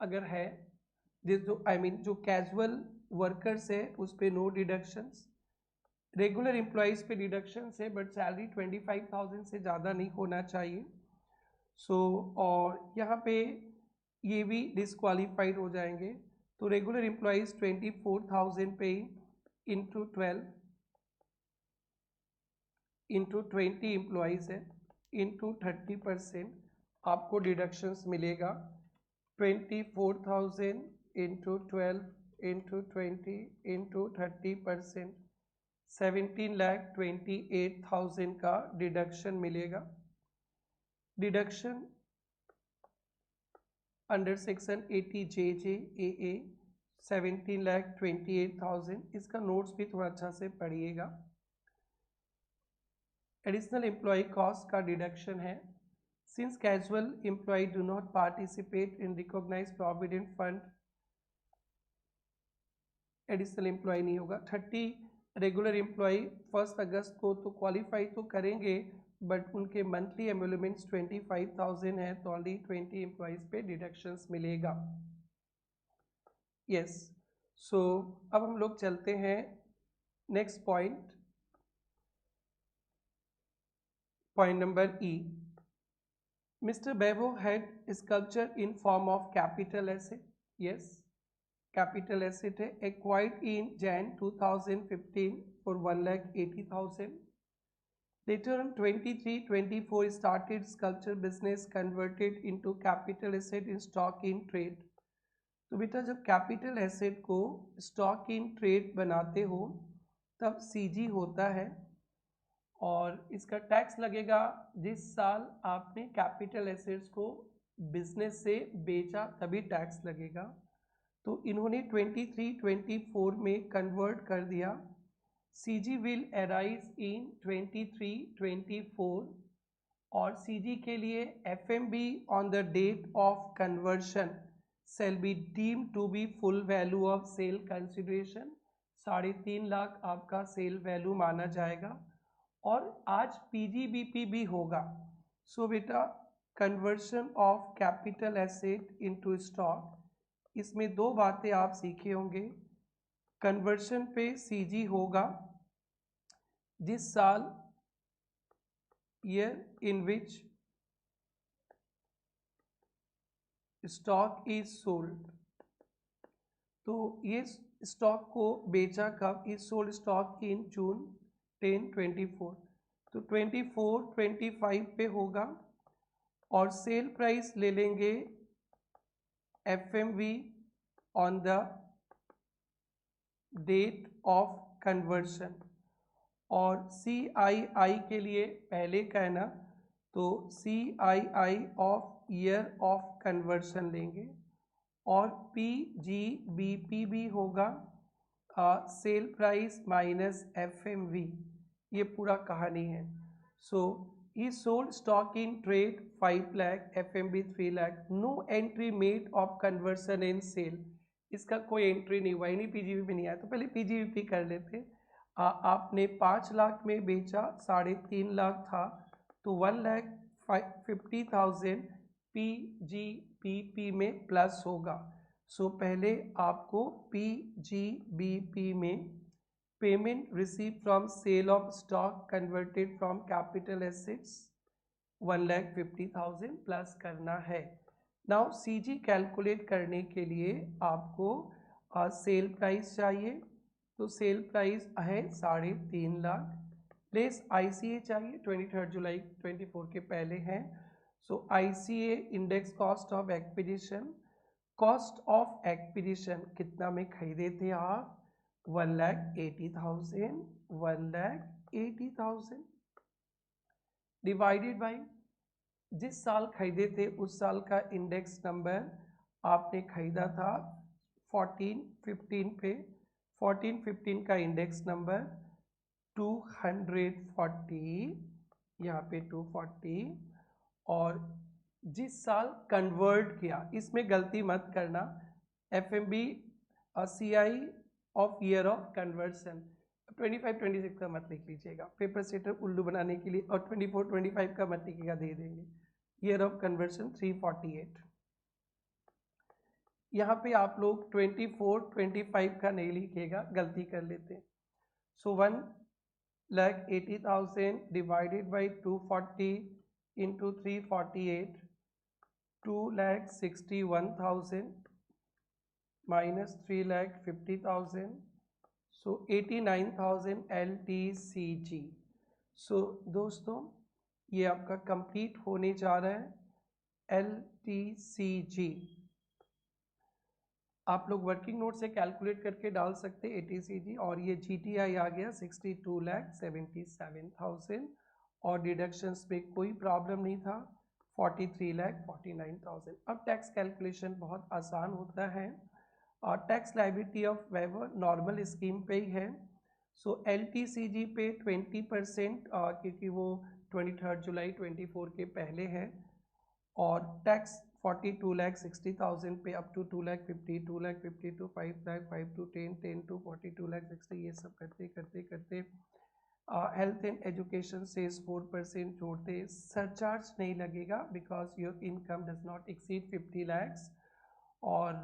अगर है जो कैजुअल वर्कर्स है उस पे नो डिडक्शंस, रेगुलर एम्प्लॉयज़ पे डिडक्शंस है, बट सैलरी 25,000 से ज़्यादा नहीं होना चाहिए। सो और यहाँ पे ये भी डिसक्वालीफाइड हो जाएंगे, तो रेगुलर एम्प्लॉयज़ 24,000 पे इंटू 12 इंटू 20 एम्प्लॉयज़ है, इंटू 30% आपको डिडक्शंस मिलेगा। 24,000 इंटू 12 इंटू 20 इंटू 30%, 17,28,000 का डिडक्शन मिलेगा। डिडक्शन अंडर सेक्शन 80JJAA 17,28,000, इसका नोट्स भी थोड़ा अच्छा से पढ़िएगा। एडिशनल एम्प्लॉय कॉस्ट का डिडक्शन है, since casual employee do not participate in recognised provident fund, additional employee नहीं होगा। 30 रेगुलर एम्प्लॉय 1 अगस्त को तो क्वालिफाई तो करेंगे, बट उनके मंथली एम्यूलमेंट्स 25,000 है, तो ऑनली 20 एम्प्लॉयज़ पे डिडक्शंस मिलेगा। यस, सो अब हम लोग चलते हैं next point, point number E। Mister Vaibhav had sculpture in form of capital asset, yes capital asset है, acquired in Jan 2015 for 1,80,000. Later on 23-24 started sculpture business converted into capital asset in stock in trade. तो बेटा जब capital asset को stock in trade बनाते हो तब CG होता है, और इसका टैक्स लगेगा जिस साल आपने कैपिटल एसेट्स को बिजनेस से बेचा, तभी टैक्स लगेगा। तो इन्होंने 23-24 में कन्वर्ट कर दिया CG will arise in 23-24 और CG के लिए FMB on the date of conversion shall be deemed to be full value of sale consideration। 3.5 lakh आपका सेल वैल्यू माना जाएगा और आज PGBP भी होगा। सो बेटा conversion of capital asset into stock, इसमें दो बातें आप सीखे होंगे। कन्वर्शन पे CG होगा जिस साल, year in which stock is sold, तो ये स्टॉक को बेचा कब, इज सोल्ड स्टॉक इन जून 10-24, तो 24-25 पे होगा और सेल प्राइस ले लेंगे FMV on the date of conversion और CII के लिए पहले कहना तो CII of year of conversion लेंगे और PGBP भी होगा सेल प्राइस माइनस FMV, ये पूरा कहानी है। So he sold stock in trade 5 lakh, FMV 3 lakh, no entry made of conversion in sale, इसका कोई एंट्री नहीं हुआ, यानी PGBP नहीं आया। तो पहले PGBP कर लेते। आपने 5 लाख में बेचा, 3.5 लाख था, तो 1,50,000 PGBP में प्लस होगा। सो पहले आपको PGBP में payment receive from sale of stock converted from capital assets 1,50,000 plus करना है। नाउ CG कैलकुलेट करने के लिए आपको सेल प्राइस चाहिए, तो सेल प्राइस है 3.5 लाख लेस ICA चाहिए 23 जुलाई 24 के पहले हैं। सो ICA index cost of acquisition, cost of acquisition कितना में खरीदे थे आप, 1,80,000, 1,80,000 डिवाइडेड बाई जिस साल खरीदे थे उस साल का इंडेक्स नंबर, आपने खरीदा था 14-15 पे, 14-15 का इंडेक्स नंबर 240, यहाँ पे 240, और जिस साल कन्वर्ट किया, इसमें गलती मत करना, FMB CI of year of conversion 25-26 का मत लिख लीजिएगा, पेपर सेटर उल्लू बनाने के लिए, और 24-25 का मत लिखिएगा, दे देंगे। ईयर ऑफ कन्वर्सन 348, यहाँ पे आप लोग 24-25 का नहीं लिखिएगा, गलती कर लेते हैं। सो 1,80,000 divided by 240 into 348, 2,61,000 minus 3,50,000, so 89,000 LTCG। सो दोस्तों ये आपका कंप्लीट होने जा रहा है LTCG। आप लोग वर्किंग नोट से कैलकुलेट करके डाल सकते हैं ATCG, और ये GTI आ गया 62,77,000 और डिडक्शंस में कोई प्रॉब्लम नहीं था 43,49,000। अब टैक्स कैलकुलेशन बहुत आसान होता है और टैक्स लायबिलिटी ऑफ वेवर नॉर्मल स्कीम पे ही है। सो LTCG पे 20% क्योंकि वो 23 जुलाई 24 के पहले है, और टैक्स 42,60,000 पे up to 2,50,000, 2,50,000 to 5,00,000, 5 to 10, 10 to 40, 2,60,000, ये सब करते करते करते हेल्थ एंड एजुकेशन से 4% जोड़ते, सरचार्ज नहीं लगेगा because your income does not exceed 50 lakhs, और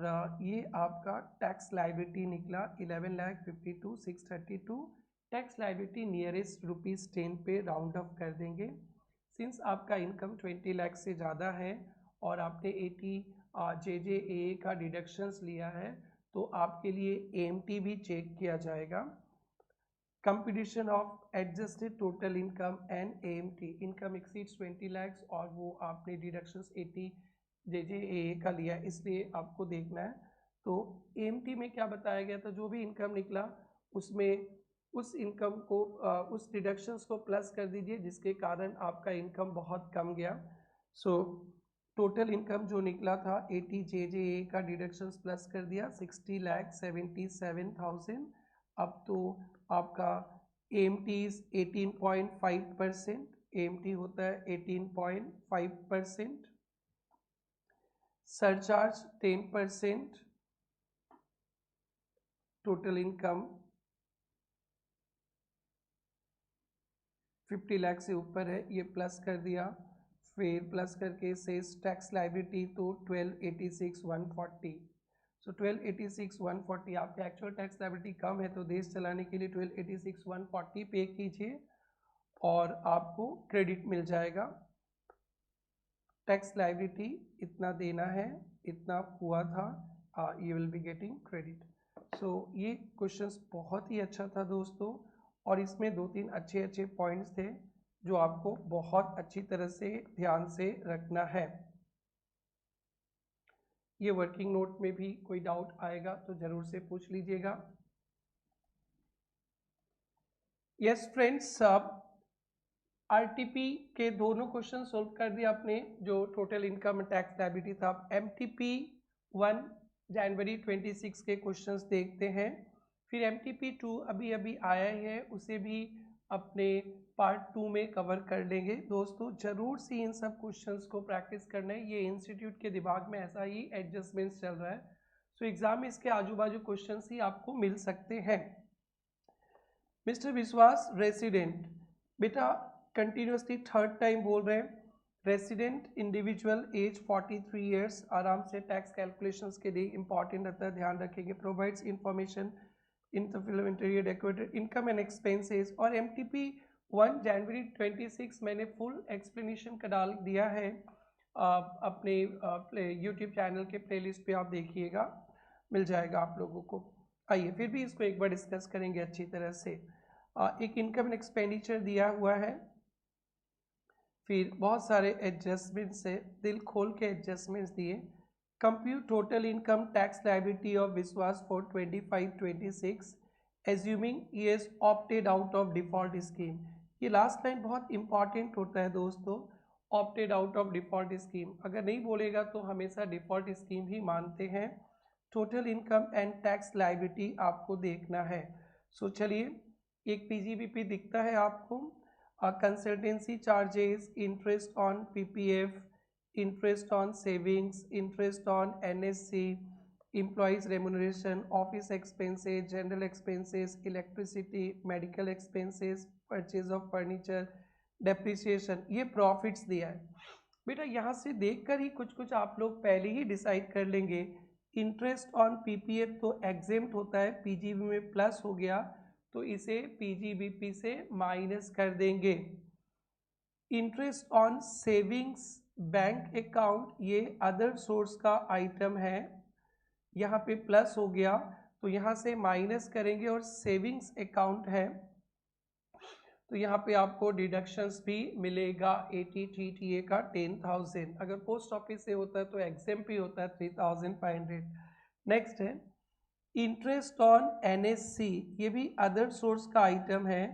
ये आपका टैक्स लायबिलिटी निकला 11,52,632। टैक्स लायबिलिटी नियरेस्ट ₹10 पे राउंड अप कर देंगे। सिंस आपका इनकम 20 लाख से ज़्यादा है और आपने 80 JJAA का डिडक्शंस लिया है, तो आपके लिए AMT भी चेक किया जाएगा। Computation of adjusted total income and AMT, income exceeds 20 lakhs और वो आपने डिडक्शंस 80 JJAA का लिया, इसलिए आपको देखना है। तो AMT में क्या बताया गया था, जो भी इनकम निकला उसमें उस इनकम को उस डिडक्शंस को प्लस कर दीजिए जिसके कारण आपका इनकम बहुत कम गया। सो टोटल इनकम जो निकला था 80 JJAA का डिडक्शंस प्लस कर दिया 60,77,000। अब तो आपका AMT इज 18.5%, AMT होता है 18.5%, सरचार्ज 10%, टोटल इनकम 50 लाख से ऊपर है, ये प्लस कर दिया, फिर प्लस करके सेस टैक्स लाइबिलिटी तो 1286,140। सो 1286,140 आपका एक्चुअल टैक्स लाइबिलिटी कम है तो देश चलाने के लिए 1286,140 पे कीजिए और आपको क्रेडिट मिल जाएगा। टैक्स लाइबिलिटी इतना देना है, इतना हुआ था, you will be getting credit. So ये क्वेश्चंस बहुत ही अच्छा था दोस्तों, और इसमें 2-3 अच्छे पॉइंट्स थे जो आपको बहुत अच्छी तरह से ध्यान से रखना है। ये वर्किंग नोट में भी कोई डाउट आएगा तो जरूर से पूछ लीजिएगा। यस फ्रेंड्स, आरटीपी के दोनों क्वेश्चन सोल्व कर दिया आपने। जो टोटल इनकम टैक्स लायबिलिटी था, एमटीपी 1 जनवरी 26 के क्वेश्चंस देखते हैं। फिर एमटीपी 2 अभी आया ही है, उसे भी अपने पार्ट 2 में कवर कर लेंगे। दोस्तों जरूर से इन सब क्वेश्चंस को प्रैक्टिस करना है, ये इंस्टीट्यूट के दिमाग में ऐसा ही एडजस्टमेंट्स चल रहा है, सो एग्जाम में इसके आजू बाजू क्वेश्चंस ही आपको मिल सकते हैं। मिस्टर विश्वास रेसिडेंट, बेटा कंटिन्यूसली थर्ड टाइम बोल रहे हैं, रेसिडेंट इंडिविजुअल एज 43 ईयर्स, आराम से टैक्स कैलकुलेशंस के लिए इंपॉर्टेंट रहता है, ध्यान रखेंगे। Provides information in supplementary decorated income and expenses. और एमटीपी 1 जनवरी 26 मैंने फुल एक्सप्लेनेशन का डाल दिया है अपने यूट्यूब चैनल के प्लेलिस्ट पे, आप देखिएगा, मिल जाएगा आप लोगों को। आइए फिर भी इसको एक बार डिस्कस करेंगे अच्छी तरह से। एक इनकम एंड एक्सपेंडिचर दिया हुआ है, फिर बहुत सारे एडजस्टमेंट्स है, दिल खोल के एडजस्टमेंट्स दिए। Compute total income tax liability of Vishwas for 25-26 assuming he has opted out of default scheme. ये लास्ट लाइन बहुत इंपॉर्टेंट होता है दोस्तों, opted out of default scheme. अगर नहीं बोलेगा तो हमेशा डिफॉल्ट स्कीम ही मानते हैं। Total income and tax liability आपको देखना है। सो चलिए, एक पीजीबीपी दिखता है आपको, consultancy charges, interest on PPF, interest on savings, interest on NSC, employees remuneration, office expenses, general expenses, electricity, medical expenses, purchase of furniture, depreciation, ये profits दिया है। बेटा यहाँ से देखकर ही कुछ आप लोग पहले ही डिसाइड कर लेंगे। इंटरेस्ट ऑन पीपीएफ तो एग्जेम्प्ट होता है, पीजीबी में प्लस हो गया तो इसे पीजीबीपी से माइनस कर देंगे। Interest on savings bank account, ये अदर सोर्स का आइटम है, यहाँ पे प्लस हो गया तो यहाँ से माइनस करेंगे, और सेविंग्स अकाउंट है तो यहाँ पे आपको डिडक्शंस भी मिलेगा। ATTTA का 10,000, अगर पोस्ट ऑफिस से होता है तो एग्जेम्प्ट भी होता है 3,500। नेक्स्ट है इंटरेस्ट ऑन NSC, ये भी अदर सोर्स का आइटम है,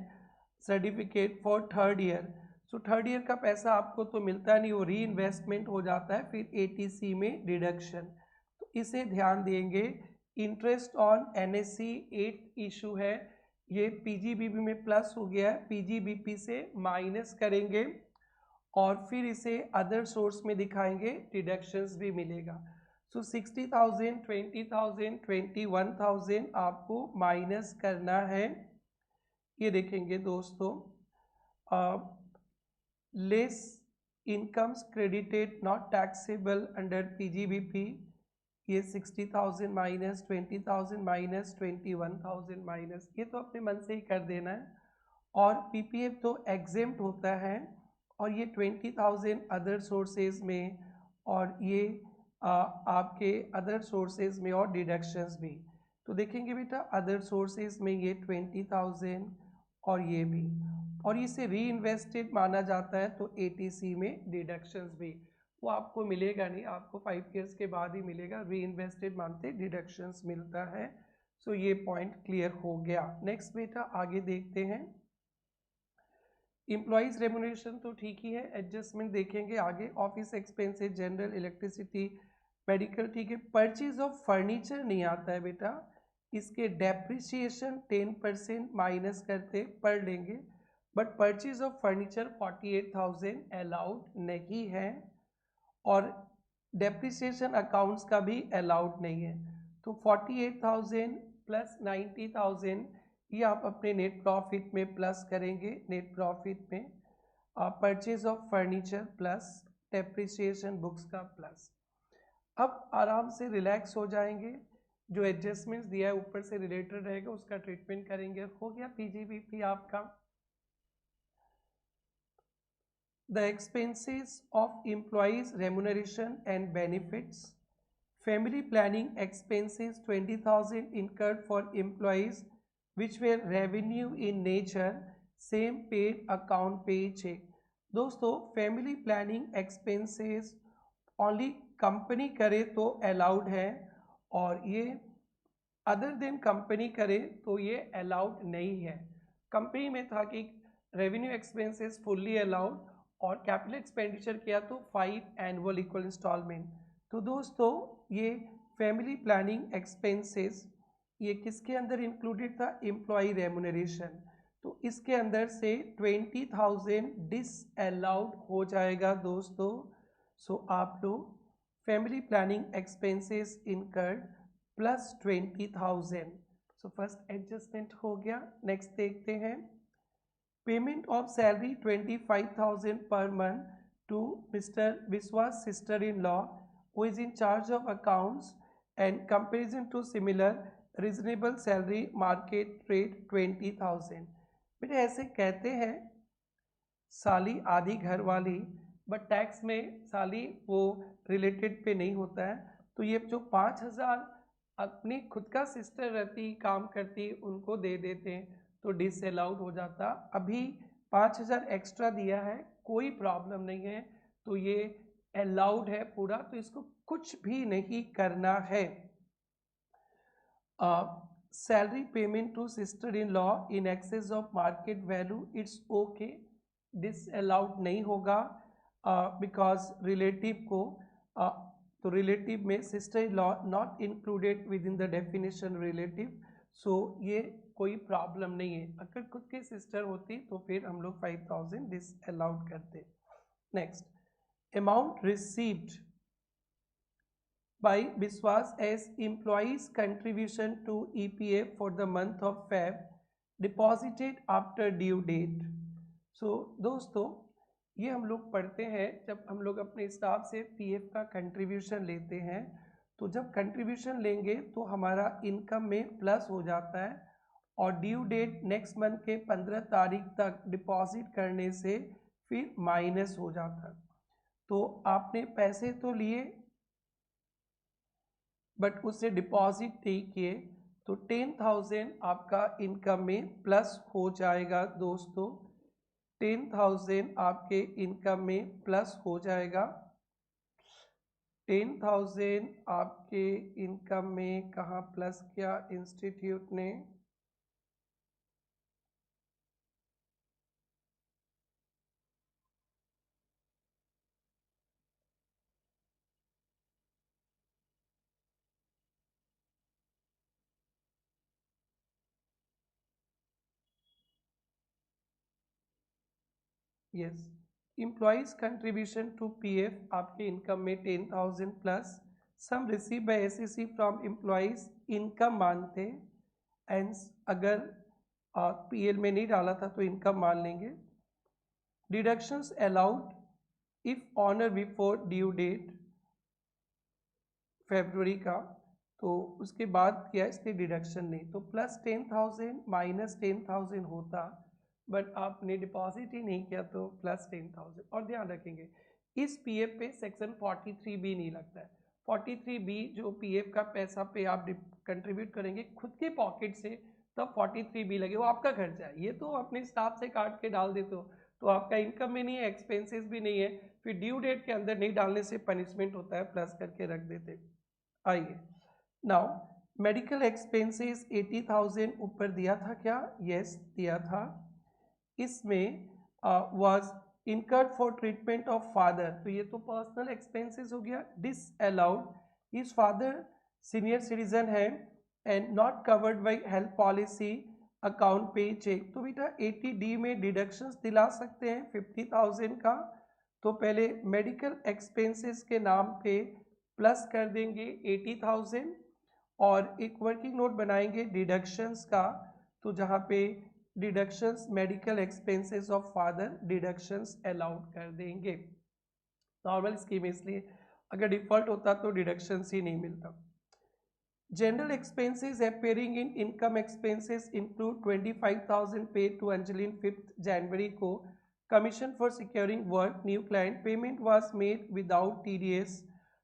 certificate for third year. So third year का पैसा आपको तो मिलता नहीं, वो री इन्वेस्टमेंट हो जाता है, फिर ATC में डिडक्शन, तो इसे ध्यान देंगे। इंटरेस्ट ऑन NSC 8 इशू है, ये पीजीबीपी में प्लस हो गया है, पीजीबीपी से माइनस करेंगे और फिर इसे अदर सोर्स में दिखाएंगे, डिडक्शंस भी मिलेगा। सो 60,000, 20,000, 21,000 आपको माइनस करना है। ये देखेंगे दोस्तों, less incomes credited not taxable under PGBP, ये 60,000 माइनस 20,000 माइनस 21,000 माइनस, ये तो अपने मन से ही कर देना है। और पीपीएफ तो एग्जेम्प्ट होता है, और ये 20,000 अदर सोर्सेज में, और ये आपके अदर सोर्सेज में और डिडक्शंस भी। तो देखेंगे बेटा अदर सोर्सेज में ये 20,000 और ये भी, और इसे री इन्वेस्टेड माना जाता है तो ATC में डिडक्शंस भी, वो आपको मिलेगा नहीं, आपको 5 ईयर्स के बाद ही मिलेगा, री इन्वेस्टेड मानते डिडक्शंस मिलता है। सो ये पॉइंट क्लियर हो गया। नेक्स्ट बेटा आगे देखते हैं, एम्प्लॉइज रेम्यूनरेशन तो ठीक ही है, एडजस्टमेंट देखेंगे आगे। Office expenses, general, electricity, medical ठीक है। परचेज ऑफ फर्नीचर नहीं आता है बेटा, इसके डेप्रिसिएशन 10% माइनस करते पढ़ लेंगे, but purchase of furniture 48,000 allowed नहीं है और डेप्रिसिएशन अकाउंट्स का भी अलाउड नहीं है। तो 48,000 प्लस 90,000 ये आप अपने नेट प्रॉफिट में प्लस करेंगे। नेट प्रॉफिट में purchase of furniture plus depreciation books का प्लस। अब आराम से रिलैक्स हो जाएंगे, जो एडजस्टमेंट्स दिया है ऊपर से रिलेटेड रहेगा उसका ट्रीटमेंट करेंगे। हो गया पीजीबीपी आपका। The expenses of employees remuneration and benefits. Family planning expenses 20,000 incurred for employees which were revenue in nature, same paid account paycheck. दोस्तों family planning expenses only company करे तो अलाउड है और ये अदर देन कंपनी करे तो ये allowed नहीं है। कंपनी में था कि रेवेन्यू एक्सपेंसेस फुल्ली अलाउड और कैपिटल एक्सपेंडिचर किया तो 5 एनुअल इक्वल इंस्टॉलमेंट। तो दोस्तों ये फैमिली प्लानिंग एक्सपेंसेस ये किसके अंदर इंक्लूडेड था? Employee remuneration. तो इसके अंदर से 20,000 डिसअलाउड हो जाएगा दोस्तों। सो आप लोग family planning expenses incurred plus 20,000। So first adjustment हो गया। नेक्स्ट देखते हैं। Payment of salary 25,000 per month to mister Vishwas sister in law who is in charge of accounts and comparison to similar reasonable salary market rate 20,000। बेटे ऐसे कहते हैं साली आधी घर वाली, बट टैक्स में साली वो रिलेटेड पे नहीं होता है। तो ये जो 5,000 अपनी खुद का सिस्टर रहती काम करती उनको दे देते हैं तो डिसअलाउड हो जाता। अभी 5,000 एक्स्ट्रा दिया है, कोई प्रॉब्लम नहीं है, तो ये अलाउड है पूरा, तो इसको कुछ भी नहीं करना है। Salary payment to sister in law in excess of market value it's okay, disallowed नहीं होगा बिकॉज रिलेटिव को तो रिलेटिव में sister in law not included within the definition relative, so ये कोई प्रॉब्लम नहीं है। अगर खुद की सिस्टर होती तो फिर हम लोग 5,000 डिसअलाउड करते। Next, amount received by Biswas as employees contribution to EPF for the month of Feb deposited after due date। So दोस्तों ये हम लोग पढ़ते हैं जब हम लोग अपने स्टाफ से पीएफ का कंट्रीब्यूशन लेते हैं, तो जब कंट्रीब्यूशन लेंगे तो हमारा इनकम में प्लस हो जाता है और ड्यू डेट नेक्स्ट मंथ के 15 तारीख तक डिपॉजिट करने से फिर माइनस हो जाता है। तो आपने पैसे तो लिए बट उससे डिपॉजिट नहीं किए तो 10,000 आपका इनकम में प्लस हो जाएगा दोस्तों। 10,000 आपके इनकम में प्लस हो जाएगा। 10,000 आपके इनकम में कहाँ प्लस किया इंस्टीट्यूट ने? Yes, employees contribution to PF आपके इनकम में 10,000 plus sum receive by SEC from employees income मानते एंड अगर पीएल में नहीं डाला था तो इनकम मान लेंगे। Deductions allowed if on or before due date फरवरी का, तो उसके बाद किया इसलिए डिडक्शन नहीं, तो प्लस 10,000 माइनस 10,000 होता, बट आपने डिपॉजिट ही नहीं किया तो प्लस 10,000। और ध्यान रखेंगे इस पीएफ पे सेक्शन 43B नहीं लगता है। 43B जो पीएफ का पैसा पे आप कंट्रीब्यूट करेंगे खुद के पॉकेट से तब 43B लगे, वो आपका खर्चा है। ये तो अपने स्टाफ से काट के डाल देते हो तो आपका इनकम में नहीं है, एक्सपेंसेस भी नहीं है, फिर ड्यू डेट के अंदर नहीं डालने से पनिशमेंट होता है, प्लस करके रख देते। आइए नाउ मेडिकल एक्सपेंसेस 80,000 ऊपर दिया था क्या? यस दिया था। इसमें was incurred for treatment of father, तो ये तो पर्सनल एक्सपेंसेस हो गया, डिसअलाउड। इस फादर सीनियर सिटीजन है and not covered by health policy account पे चेक। तो बेटा 80D में डिडक्शंस दिला सकते हैं 50,000 का। तो पहले मेडिकल एक्सपेंसेस के नाम पे प्लस कर देंगे 80,000 और एक वर्किंग नोट बनाएंगे डिडक्शंस का। तो जहाँ पे deductions medical expenses of father deductions allowed कर देंगे। नॉर्मल स्कीम इसलिए, अगर डिफॉल्ट होता तो डिडक्शंस ही नहीं मिलता। General expenses appearing in income expenses include 25,000 paid to Angeline 5th January को commission for securing work, new client payment was made without TDS,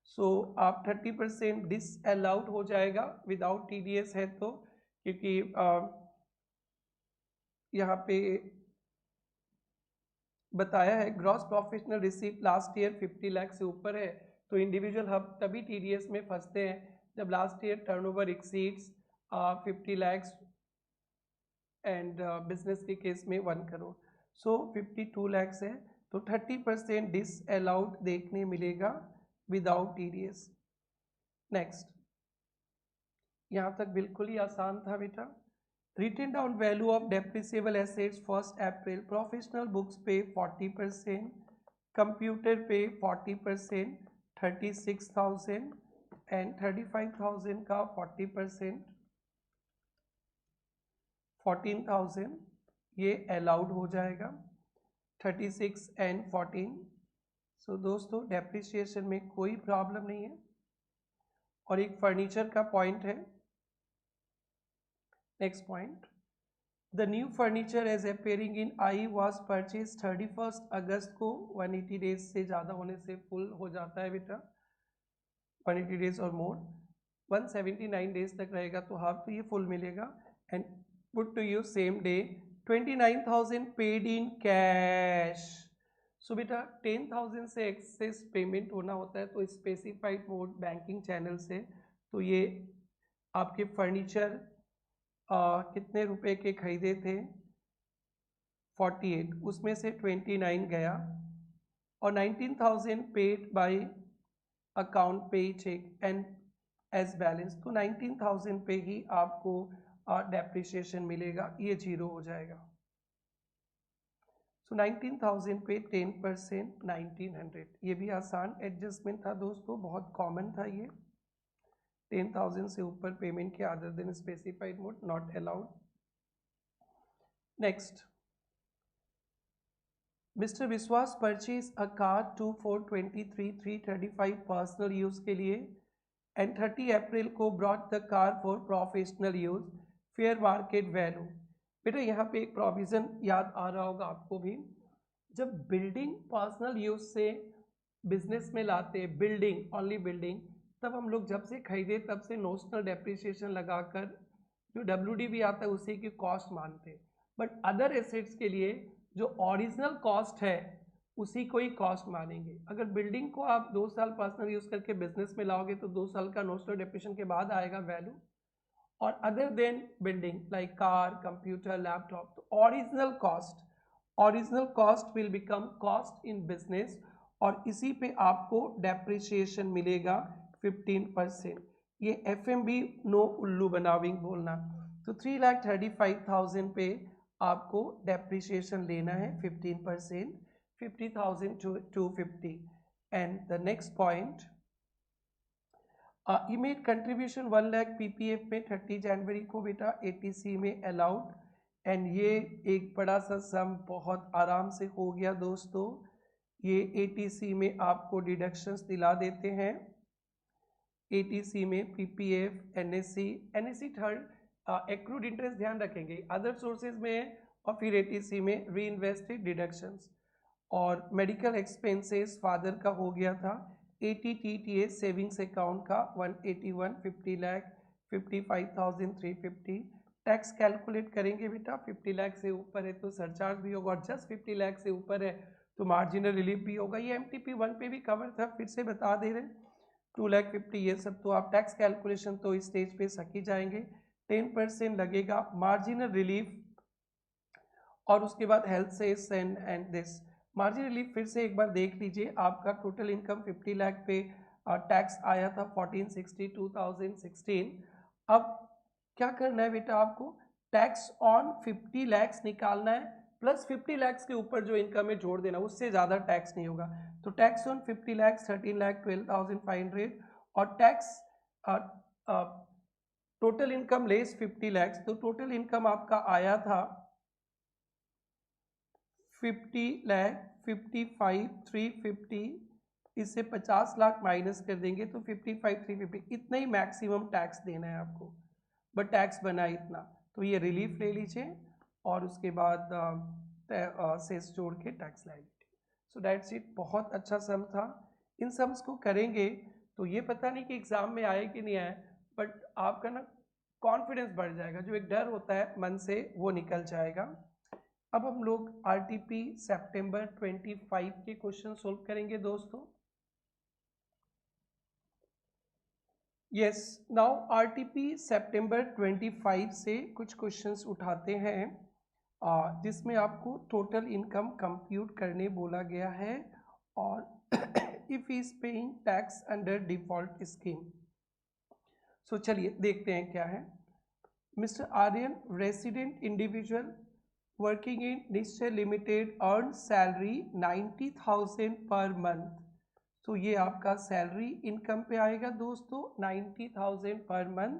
so आप 30% disallowed हो जाएगा without TDS है तो, क्योंकि यहाँ पे बताया है gross professional receipt last year 50 lakh से ऊपर है, तो इंडिविजुअल हब तभी TDS में फंसते हैं जब last year turnover exceeds 50 lakhs and business के केस में 1 करोड़। सो 52 lakhs है तो 30% डिसअलाउड देखने मिलेगा विदाउट TDS। नेक्स्ट, यहाँ तक बिल्कुल ही आसान था बेटा। Written down value of depreciable assets 1 April, professional books पे 40%, कंप्यूटर पे 40%, 36,000 एंड 35,000 का 40%, 14,000 ये अलाउड हो जाएगा, 36 एंड 14। सो दोस्तों डेप्रिसिएशन में कोई प्रॉब्लम नहीं है। और एक फर्नीचर का पॉइंट है। Next point, the new furniture as appearing in I was purchase 31 August को। 180 डेज से ज़्यादा होने से फुल हो जाता है बेटा, 180 डेज और मोर। 179 डेज तक रहेगा तो हाफ, तो ये फुल मिलेगा। And put to you same day 29,000 paid in cash. So बेटा 10,000 से एक्सेस पेमेंट होना होता है तो स्पेसिफाइड मोड बैंकिंग चैनल से। तो ये आपके फर्नीचर कितने रुपए के खरीदे थे 48, उसमें से 29 गया और 19,000 पेड बाय अकाउंट पे चेक एंड एज बैलेंस, तो 19,000 पे ही आपको डेप्रिसिएशन मिलेगा, ये जीरो हो जाएगा। सो 19,000 पे 10% 1900, ये भी आसान एडजस्टमेंट था दोस्तों, बहुत कॉमन था ये। 10,000 से ऊपर पेमेंट के other than specified mode not allowed. Next, mister Vishwas purchase a car 24/23/335 personal use के लिए एंड 30 अप्रैल को brought the car for professional use, fair market value. बेटा यहाँ पे एक प्रोविजन याद आ रहा होगा आपको भी, जब बिल्डिंग पर्सनल यूज से बिजनेस में लाते हैं, बिल्डिंग ओनली बिल्डिंग, तब हम लोग जब से खरीदे तब से नोशनल डेप्रिसिएशन लगाकर जो WD भी आता है उसी की कॉस्ट मानते हैं। बट अदर एसेट्स के लिए जो ओरिजिनल कॉस्ट है उसी को ही कॉस्ट मानेंगे। अगर बिल्डिंग को आप 2 साल पर्सनल यूज करके बिजनेस में लाओगे तो 2 साल का नोशनल डेप्रिसिएशन के बाद आएगा वैल्यू। और other than building like car, computer, laptop, तो original cost will become cost in business और इसी पे आपको डेप्रिसिएशन मिलेगा 15%। ये FMB नो उल्लू बनाविंग बोलना। तो 3,35,000 पे आपको डेप्रिसिएशन लेना है 15%, 50,000 to 250। And the next point, you made contribution 1 lakh PPF में 30 जनवरी को बेटा ATC में अलाउड, एंड ये एक बड़ा सा सम बहुत आराम से हो गया दोस्तों। ये ATC में आपको डिडक्शंस दिला देते हैं। ATC में PPF, NSC third accrued interest ध्यान रखेंगे, अदर सोर्सेज में और फिर ATC में री इन्वेस्टेड डिडक्शंस। और मेडिकल एक्सपेंसेस फादर का हो गया था, ATTTS सेविंग्स अकाउंट का 181, 50 लाख 55,350। टैक्स कैलकुलेट करेंगे बेटा, 50 लाख से ऊपर है तो सरचार्ज भी होगा और जस्ट 50 लाख से ऊपर है तो मार्जिनल रिलीफ भी होगा। ये MTP 1 पे भी कवर था, फिर से बता दे रहे, 2,50,000 ये सब तो आप टैक्स कैलकुलेशन तो इस स्टेज पे सकी जाएंगे। 10% लगेगा मार्जिनल रिलीफ और उसके बाद health cess and this margin relief. फिर से एक बार देख लीजिए, आपका टोटल इनकम 50 लाख पे टैक्स आया था 1460 2016। अब क्या करना है बेटा, आपको टैक्स ऑन 50 लैक्स निकालना है, प्लस 50 लैक्स के ऊपर जो इनकम है जोड़ देना, उससे ज़्यादा टैक्स नहीं होगा। तो टैक्स ऑन 50 लैक्स 13,12,500 और tax total income less 50 lakhs, तो टोटल इनकम आपका आया था 50 लाख 55,350, इससे 50 लाख माइनस कर देंगे तो 55,350, इतना ही मैक्सिमम टैक्स देना है आपको, बट टैक्स बना इतना, तो ये रिलीफ ले लीजिए और उसके बाद सेस जोड़ के tax liability. So that's it, बहुत अच्छा सम था। इन सम्स को करेंगे तो ये पता नहीं कि एग्जाम में आए कि नहीं आए, बट आपका ना कॉन्फिडेंस बढ़ जाएगा, जो एक डर होता है मन से वो निकल जाएगा। अब हम लोग आरटीपी सितंबर 25 के क्वेश्चन सोल्व करेंगे दोस्तों। यस, नाउ आरटीपी सितंबर 25 से कुछ क्वेश्चंस उठाते हैं जिसमें आपको टोटल इनकम कंप्यूट करने बोला गया है और if is paying tax under default scheme. So चलिए देखते हैं क्या है। Mister Aryan, resident individual working in Nischay Limited earned salary 90,000 per month। तो ये आपका सैलरी इनकम पे आएगा दोस्तों 90,000 पर मंथ।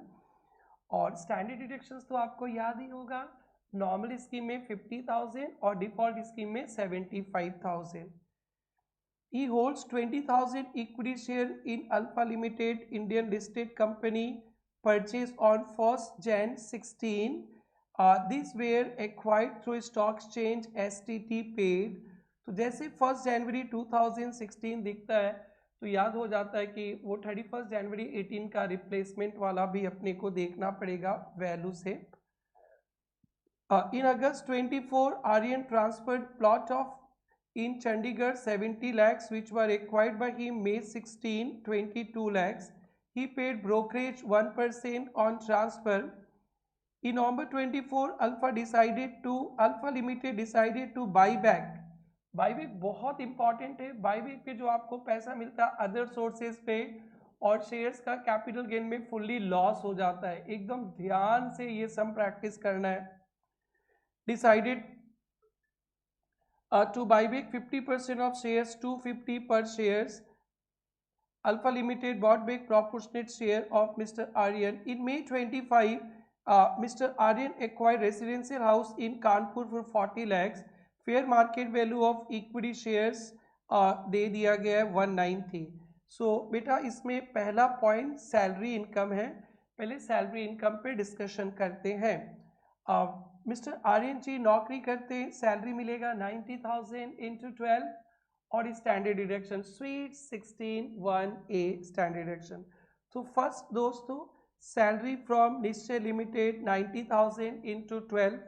और स्टैंडर्ड डिडक्शंस तो आपको याद ही होगा, नॉर्मल स्कीम में 50,000 और डिफॉल्ट स्कीम में 75,000। He holds 20,000 equity share in Alpha Limited Indian listed company purchased on 1st Jan 16। These were acquired through stock exchange STT paid। तो जैसे 1 जनवरी 2016 दिखता है तो याद हो जाता है कि वो 31 जनवरी 18 का रिप्लेसमेंट वाला भी अपने को देखना पड़ेगा वैल्यू से। In August 24, Aryan transferred plot of in Chandigarh 70 lakhs which were acquired by him May 16, 22 lakhs। He paid brokerage 1% on transfer। In November 24, Alpha Limited decided to buy back। Buyback बहुत important है, buyback पे जो आपको पैसा मिलता है other sources पे और शेयर्स का कैपिटल गेन में फुल्ली लॉस हो जाता है, एकदम ध्यान से ये सम प्रैक्टिस करना है। Decided to buy back 50% of shares, 250 per shares। Alpha Limited bought back proportionate share of Mr. Aryan। In May 25, Mr. Aryan acquired residential house in Kanpur for 40 lakhs। Fair market value of equity shares दे दिया गया है 190। सो बेटा इसमें पहला point salary income है, पहले salary income पे डिस्कशन करते हैं। मिस्टर आर्यन जी नौकरी करते हैं, सैलरी मिलेगा 90,000 इंटू 12 और standard deduction sweet 16(1)(a) standard deduction. तो फर्स्ट दोस्तों सैलरी फ्रॉम निश्चय लिमिटेड 90,000 इंटू 12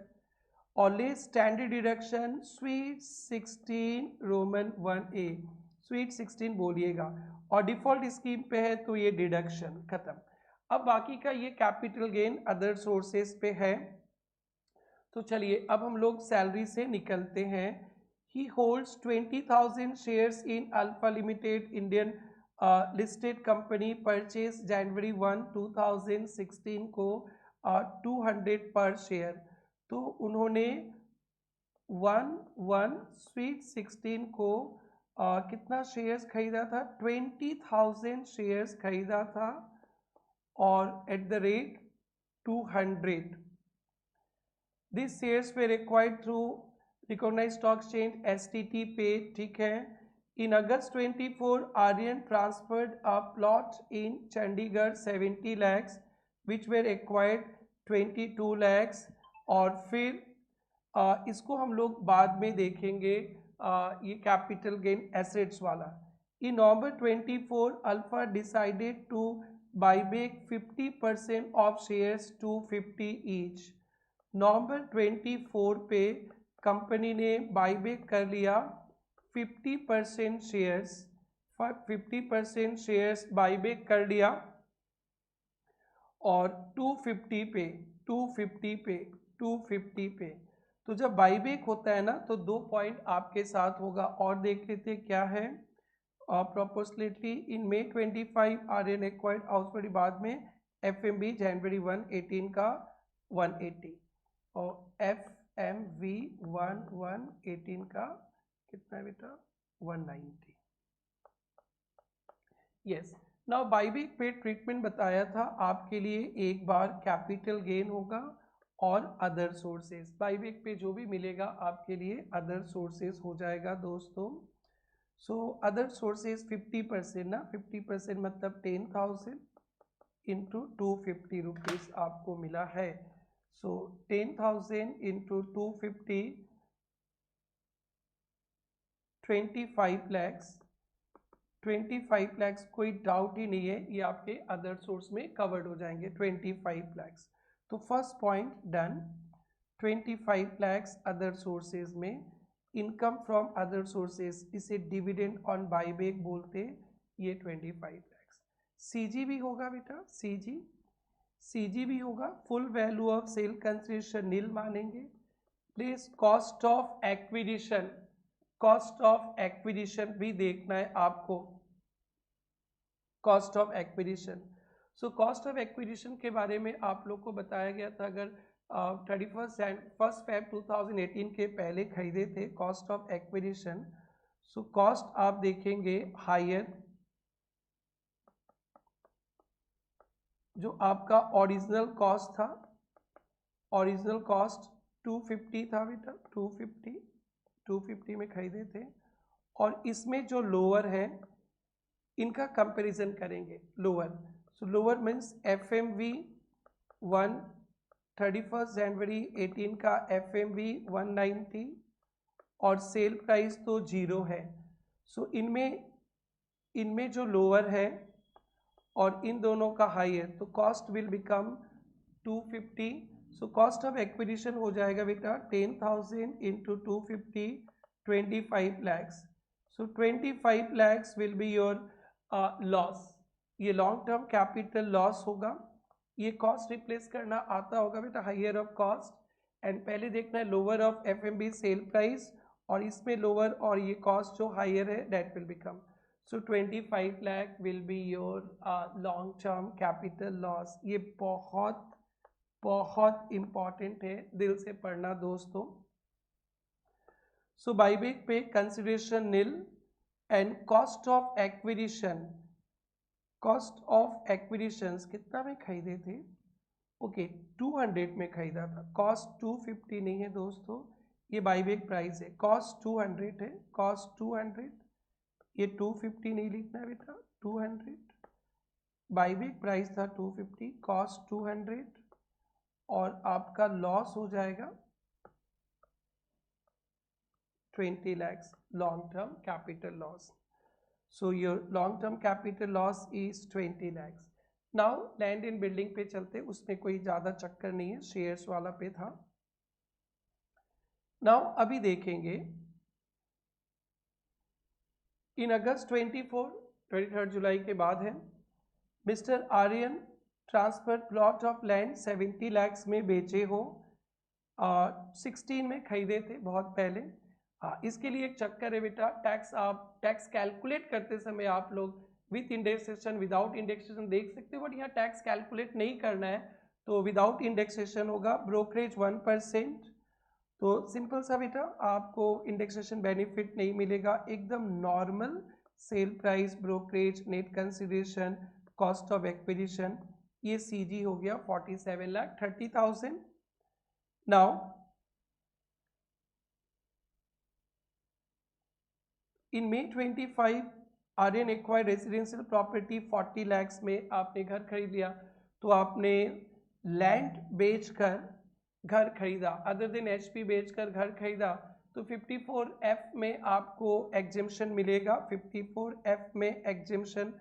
और ले standard deduction sweet 16 Roman 1A, sweet 16 बोलिएगा और डिफॉल्ट स्कीम पे है तो ये डिडक्शन खत्म। अब बाकी का ये कैपिटल गेन अदर सोर्सेस पे है। तो चलिए अब हम लोग सैलरी से निकलते हैं। He holds 20,000 shares in Alpha limited Indian listed company, purchase January 1, 2016 को 200 पर शेयर। तो उन्होंने 1 स्वीट 16 को कितना शेयर्स खरीदा था, 20,000 शेयर्स खरीदा था और at the rate 200। This shares were acquired through recognised stock exchange STT पे, ठीक है। In August 24 Aryan transferred a plot in Chandigarh 70 lakhs which were acquired 22 lakhs। और फिर इसको हम लोग बाद में देखेंगे, ये कैपिटल गेन एसेट्स वाला। In November 24 Alpha decided to buy back 50% of shares 250 each. नवंबर 24 पे कंपनी ने बाईबैक कर लिया 50% शेयर्स, 50% शेयर्स बाईबैक कर लिया और 250 पे। तो जब बाईबैक होता है ना तो 2 पॉइंट आपके साथ होगा और देख लेते क्या है। प्रोपोर्शनेटली इन May 25 आर्यन एक्वायर्ड हाउस बड़ी बाद में FMV जनवरी 1 18 का 180 और FMV 1/1/18 का कितना है बेटा 190। यस, नाउ बाईवेक पे ट्रीटमेंट बताया था आपके लिए, एक बार कैपिटल गेन होगा और अदर सोर्सेज। बाईवेक पे जो भी मिलेगा आपके लिए अदर सोर्सेज हो जाएगा दोस्तों। सो अदर सोर्सेज 50% ना, 50% मतलब 10,000 इंटू 250 रुपीज़ आपको मिला है। सो 10,000 इंटू 250 25 लैक्स। 25 लैक्स कोई डाउट ही नहीं है, ये आपके अदर सोर्स में कवर्ड हो जाएंगे 25 लैक्स। तो first point done. 25 lakhs other sources में। इनकम फ्रॉम अदर सोर्सेज, इसे डिविडेंड ऑन बाईबैक बोलते, ये 25 लैक्स। सीजी भी होगा बेटा, सीजी भी होगा। Full value of sale consideration nil मानेंगे। Please cost of acquisition, cost of acquisition भी देखना है आपको, cost of acquisition. So cost of acquisition के बारे में आप लोग को बताया गया था, अगर 1 Feb 2018 के पहले खरीदे थे cost of acquisition, so cost आप देखेंगे हायर, जो आपका ओरिजिनल कॉस्ट था, ओरिजिनल कॉस्ट 250 था बेटा, 250 में खरीदे थे। और इसमें जो लोअर है इनका कंपैरिजन करेंगे, लोअर। सो लोअर मीन्स FMV 31 जनवरी 18 का FMV 190 और सेल प्राइस तो 0 है। सो इनमें जो लोअर है और इन दोनों का हाई है, तो cost will become 250। So cost of acquisition हो जाएगा बेटा 10,000 into 250 25 lakhs. So 25 lakhs will be your loss. ये लॉन्ग टर्म कैपिटल लॉस होगा। ये कॉस्ट रिप्लेस करना आता होगा बेटा, हाइयर ऑफ कॉस्ट, एंड पहले देखना है lower of FMB sale price, और इसमें लोअर और ये कॉस्ट जो हाइयर है that will become. So 25 lakh will be your long term capital loss. ये बहुत बहुत इंपॉर्टेंट है, दिल से पढ़ना दोस्तों। सो बाईबैक पे consideration nil and cost of acquisition, cost of acquisitions कितना में खरीदे थे? ओके 200 में खरीदा था। कॉस्ट 250 नहीं है दोस्तों, ये बाईबैक प्राइस है। कॉस्ट 200 है, कॉस्ट 200, ये 250 नहीं लिखना है बेटा, 200। बाईबैक प्राइस था 250, कॉस्ट 200, और आपका लॉस हो जाएगा 20 lakhs long term capital loss. So your long term capital loss is 20 lakhs. Now land in building पे चलते, उसमें कोई ज़्यादा चक्कर नहीं है, शेयर्स वाला पे था। नाउ अभी देखेंगे इन अगस्त 23 जुलाई के बाद है, mister Aryan transfer plot of land 70 lakhs में बेचे हो, 16 में खरीदे थे बहुत पहले। हाँ, इसके लिए एक चक्कर है बेटा, टैक्स आप टैक्स कैलकुलेट करते समय आप लोग विथ इंडेक्सेशन विदाउट इंडेक्सेशन देख सकते हो, बट यहाँ टैक्स कैलकुलेट नहीं करना है, तो विदाउट इंडेक्सेशन होगा। ब्रोकरेज 1%, तो सिंपल सा बेटा, आपको इंडेक्सेशन बेनिफिट नहीं मिलेगा, एकदम normal sale price, brokerage, net consideration, cost of acquisition, ये CG हो गया 47,30,000। Now in May 25 Aryan acquired residential property 40 lakhs में आपने घर खरीद लिया, तो आपने लैंड बेचकर घर खरीदा, अदर देन HP बेचकर घर खरीदा, तो 54F में आपको एग्जेम्पशन मिलेगा। 54F में एग्जेम्पशन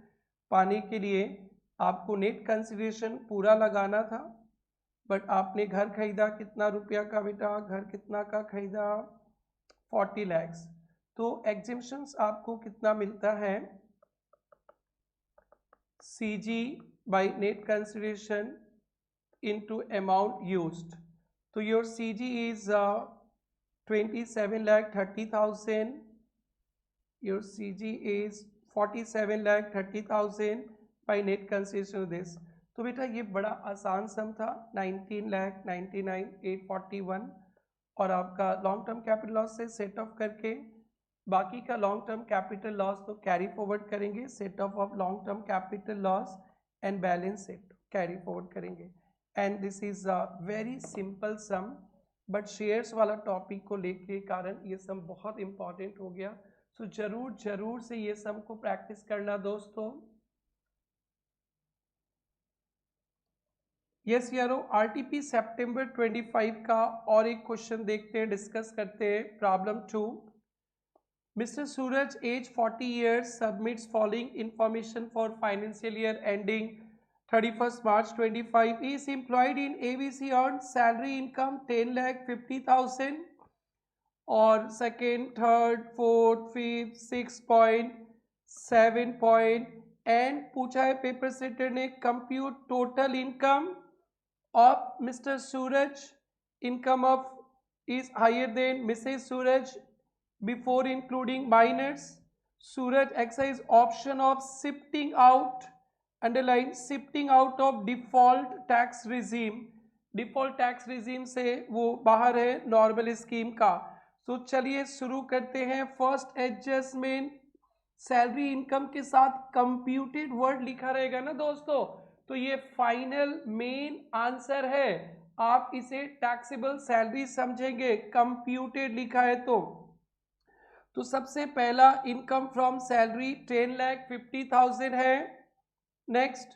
पाने के लिए आपको नेट कंसिडरेशन पूरा लगाना था, बट आपने घर खरीदा कितना रुपया का बेटा, घर कितना का खरीदा 40 लैक्स, तो एग्जेम्पशंस आपको कितना मिलता है, CG by net consideration into amount used, तो your CG is 27,30,000, your CG is 47,30,000 by net consideration of this, तो बेटा ये बड़ा आसान सम था, 19,99,841, और आपका लॉन्ग टर्म कैपिटल लॉस से सेट ऑफ करके बाकी का लॉन्ग टर्म कैपिटल लॉस तो कैरी फॉरवर्ड करेंगे, set off long term capital loss and balance sheet carry forward करेंगे। And this is a very simple sum, but shares वाला topic को लेके कारण ये सम बहुत इंपॉर्टेंट हो गया। सो जरूर से ये सम को प्रैक्टिस करना दोस्तों। यस यारो, आरटीपी सितंबर 25 का और एक क्वेश्चन देखते हैं, डिस्कस करते हैं। Problem 2, Mr. Suraj, age 40 years, submits following information for financial year ending 31st March 25. He is employed in ABC, earned salary income 10,50,000 और second, third, fourth, fifth, 6 point, 7 point, and पूछा है paper setter ने compute total income of Mr. Suraj. Income of is higher than Mrs. Suraj before including minors. Suraj exercise option of shifting out, underline shifting out of default tax regime. Default tax regime से वो बाहर है normal scheme का। तो चलिए शुरू करते हैं। फर्स्ट एडजस्टमेंट, सैलरी इनकम के साथ कंप्यूटेड वर्ड लिखा रहेगा ना दोस्तों, तो ये फाइनल मेन आंसर है। आप इसे टैक्सेबल सैलरी समझेंगे, कंप्यूटेड लिखा है तो सबसे पहला इनकम फ्रॉम सैलरी 10,50,000 है। Next,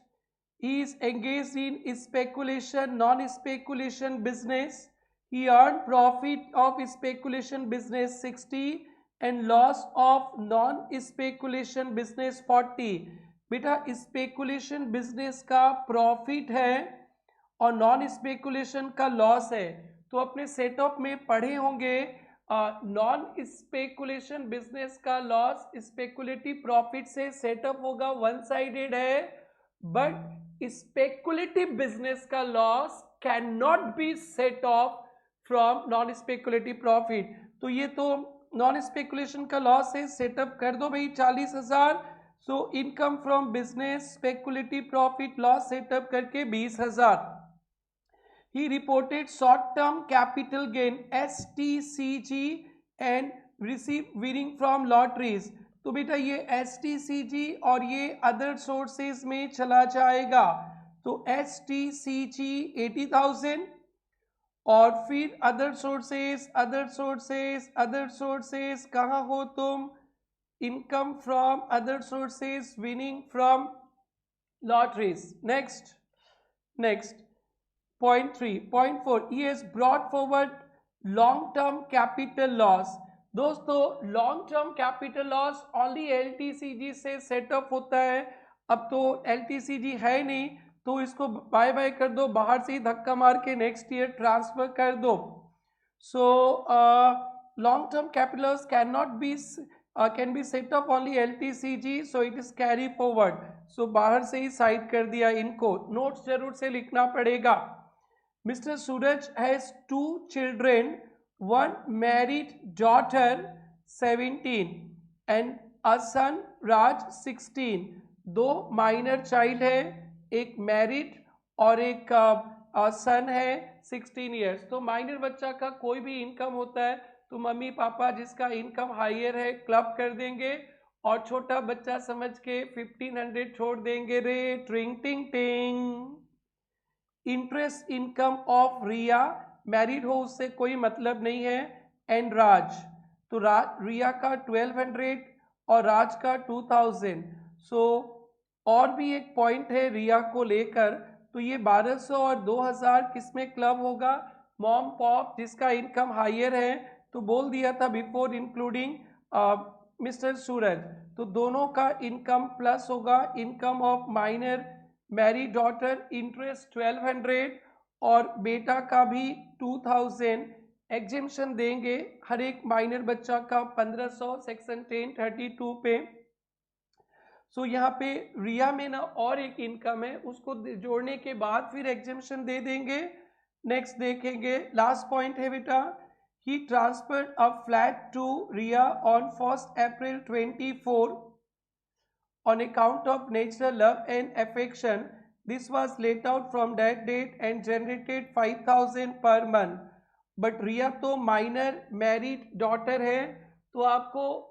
he is engaged in speculation, non speculation business. He earn profit of speculation business 60 and loss of non speculation business 40। बेटा स्पेकुलेशन बिजनेस का प्रॉफिट है और नॉन स्पेकुलेशन का लॉस है। तो अपने सेटअप में पढ़े होंगे नॉन स्पेकुलेशन बिजनेस का लॉस स्पेकुलेटिव प्रॉफिट से सेटअप होगा, वन साइडेड है, बट स्पेकुलेटिव बिजनेस का loss can not be set of from non speculative profit. तो ये तो नॉन स्पेकुलेशन का लॉस है, सेटअप कर दो भाई 40,000। So income from business speculative profit loss setup करके 20,000। He reported short-term capital gain STCG and received winning from lotteries. तो बेटा ये STCG और ये अदर सोर्सेज में चला जाएगा। तो STCG 80,000 और फिर अदर सोर्सेज कहाँ हो तुम? Income from other sources, winning from lotteries. Next Point 3. Point 4. He has brought forward long-term capital loss. दोस्तों long term capital loss only LTCG से सेटअप होता है। अब तो LTCG है नहीं तो इसको बाय बाय कर दो, बाहर से ही धक्का मार के नेक्स्ट ईयर ट्रांसफर कर दो। सो long term capital loss cannot be can be set up only LTCG, so it is carry forward. So बाहर से ही साइड कर दिया इनको। नोट्स जरूर से लिखना पड़ेगा। Mr. Suraj has 2 children, one married daughter 17 and a son Raj 16. 2 minor child है, एक मैरिड और एक सन है 16 ईयर्स। तो माइनर बच्चा का कोई भी इनकम होता है तो मम्मी पापा जिसका इनकम हायर है क्लब कर देंगे और छोटा बच्चा समझ के 1500 छोड़ देंगे रे। ट्रिंग टिंग टिंग। Interest income of Riya, married हो उससे कोई मतलब नहीं है, एंड राज। तो रिया का 1200 और राज का 2000। सो और भी एक पॉइंट है रिया को लेकर, तो ये 1200 और 2000 किसमें क्लब होगा? मॉम पॉप जिसका इनकम हायर है, तो बोल दिया था बिफोर इंक्लूडिंग मिस्टर सूरज। तो दोनों का इनकम प्लस होगा, income of minor married daughter interest 1200 और बेटा का भी 2000। एग्जेम्पशन देंगे हर एक माइनर बच्चा का 1500 सेक्शन 1032 पे। सो यहाँ पे रिया में ना और एक इनकम है, उसको जोड़ने के बाद फिर एग्जेम्पशन दे देंगे। नेक्स्ट देखेंगे, लास्ट पॉइंट है बेटा, he transferred a flat to Riya on 1 April 24 on account of natural love and affection This was let out from that date and generated 5,000 per month. But रिया तो माइनर मैरिड डॉटर है, तो आपको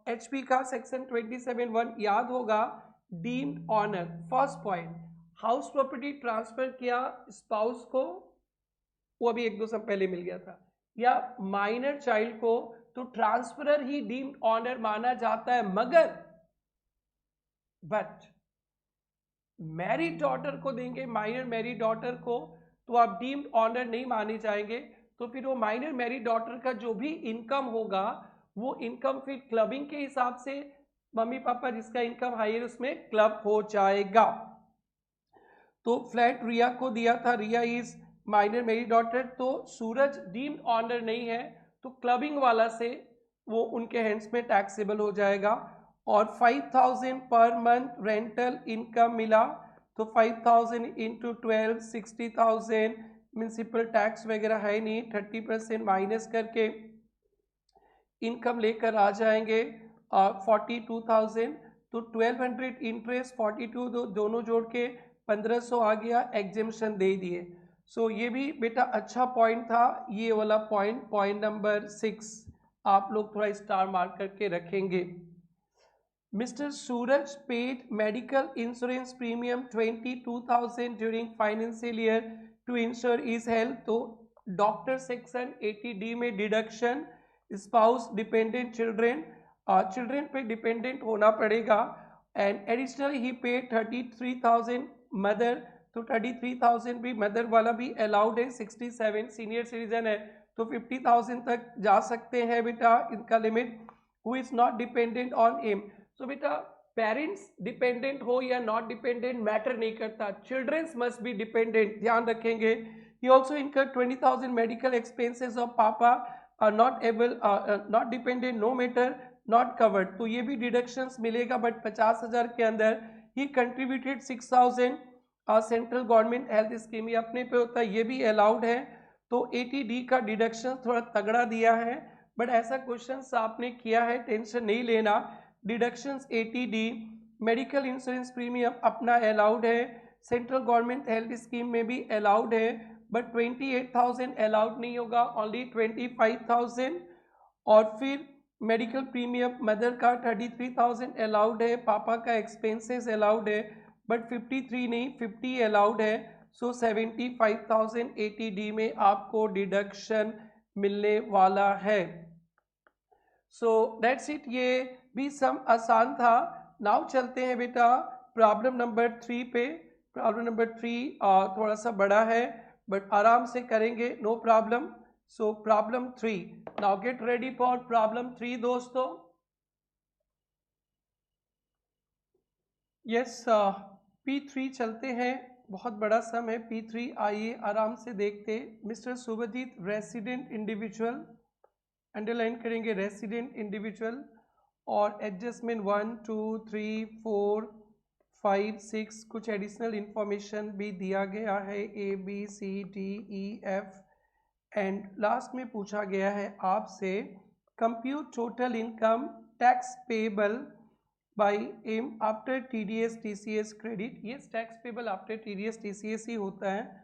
HP का section 27(1) याद होगा, deemed honour. First point, house property transfer किया spouse को, वो अभी 1-2 साल पहले मिल गया था, या माइनर चाइल्ड को, तो ट्रांसफरर ही डीम्ड ऑनर माना जाता है। मगर बट मैरिड डॉटर को देंगे, माइनर मैरिड डॉटर को, तो आप डीम्ड ऑनर नहीं माने जाएंगे। तो फिर वो माइनर मैरिड डॉटर का जो भी इनकम होगा, वो इनकम फिर क्लबिंग के हिसाब से मम्मी पापा जिसका इनकम हायर उसमें क्लब हो जाएगा। तो फ्लैट रिया को दिया था, रिया इज माइनर मैरिड डॉटर, तो सूरज डीम्ड ऑनर नहीं है, तो क्लबिंग वाला से वो उनके हैंड्स में टैक्सेबल हो जाएगा। और 5,000 पर मंथ रेंटल इनकम मिला, तो 5,000 इंटू 12 60,000। म्यूनसिपल टैक्स वगैरह है नहीं, 30% माइनस करके इनकम लेकर आ जाएंगे 42,000। तो 1200 इंटरेस्ट 42 दोनों जोड़ के 1500 आ गया, एग्जेम्पशन दे दिए। सो ये भी बेटा अच्छा पॉइंट था, ये वाला पॉइंट, पॉइंट नंबर 6 आप लोग थोड़ा स्टार मार्क करके रखेंगे। Mr Suraj paid medical insurance premium 22,000 during financial year to insure his health, तो डॉक्टर सेक्शन 80D में deduction, spouse dependent children, children पे डिपेंडेंट होना पड़ेगा। And additionally he paid 33,000 mother, तो 33,000 भी मदर वाला भी अलाउड है। 67 सीनियर सिटीजन है तो 50,000 तक जा सकते हैं बेटा, इनका limit. Who is not dependent on him, so बेटा पेरेंट्स डिपेंडेंट हो या नॉट डिपेंडेंट मैटर नहीं करता, चिल्ड्रंस मस्ट बी डिपेंडेंट, ध्यान रखेंगे। ही also incur 20,000 medical expenses of पापा are not able, not dependent, no matter, not covered, तो ये भी डिडक्शंस मिलेगा। बट 50,000 के अंदर ही contributed 6,000 central government health scheme, ये अपने पे होता है, ये भी अलाउड है। तो 80D का डिडक्शन थोड़ा तगड़ा दिया है, बट ऐसा क्वेश्चन आपने किया है, टेंशन नहीं लेना। Deductions 80D, medical insurance premium अपना अलाउड है, सेंट्रल गवर्नमेंट हेल्थ स्कीम में भी अलाउड है, बट 28,000 अलाउड नहीं होगा, ओनली 25,000। और फिर मेडिकल प्रीमियम मदर का 33,000 अलाउड है, पापा का एक्सपेंसेस अलाउड है, बट 53 नहीं 50 अलाउड है। सो 75,000 80D में आपको डिडक्शन मिलने वाला है। सो दैट्स इट, ये भी सम आसान था। नाउ चलते हैं बेटा प्रॉब्लम नंबर 3 पे। प्रॉब्लम नंबर 3 थोड़ा सा बड़ा है, बट आराम से करेंगे, no problem. So problem 3, now get ready for problem 3 दोस्तों। यस, P3 चलते हैं, बहुत बड़ा सम है P3, आइए आराम से देखते। Mr Shubhajit resident individual, underline करेंगे रेसिडेंट इंडिविजुअल, और एडजस्टमेंट 1 2 3 4 5 6 कुछ एडिशनल इंफॉर्मेशन भी दिया गया है, ABCDEF, एंड लास्ट में पूछा गया है आपसे compute total income tax payable by M after TDS TCS क्रेडिट। ये tax payable after TDS TCS ही होता है।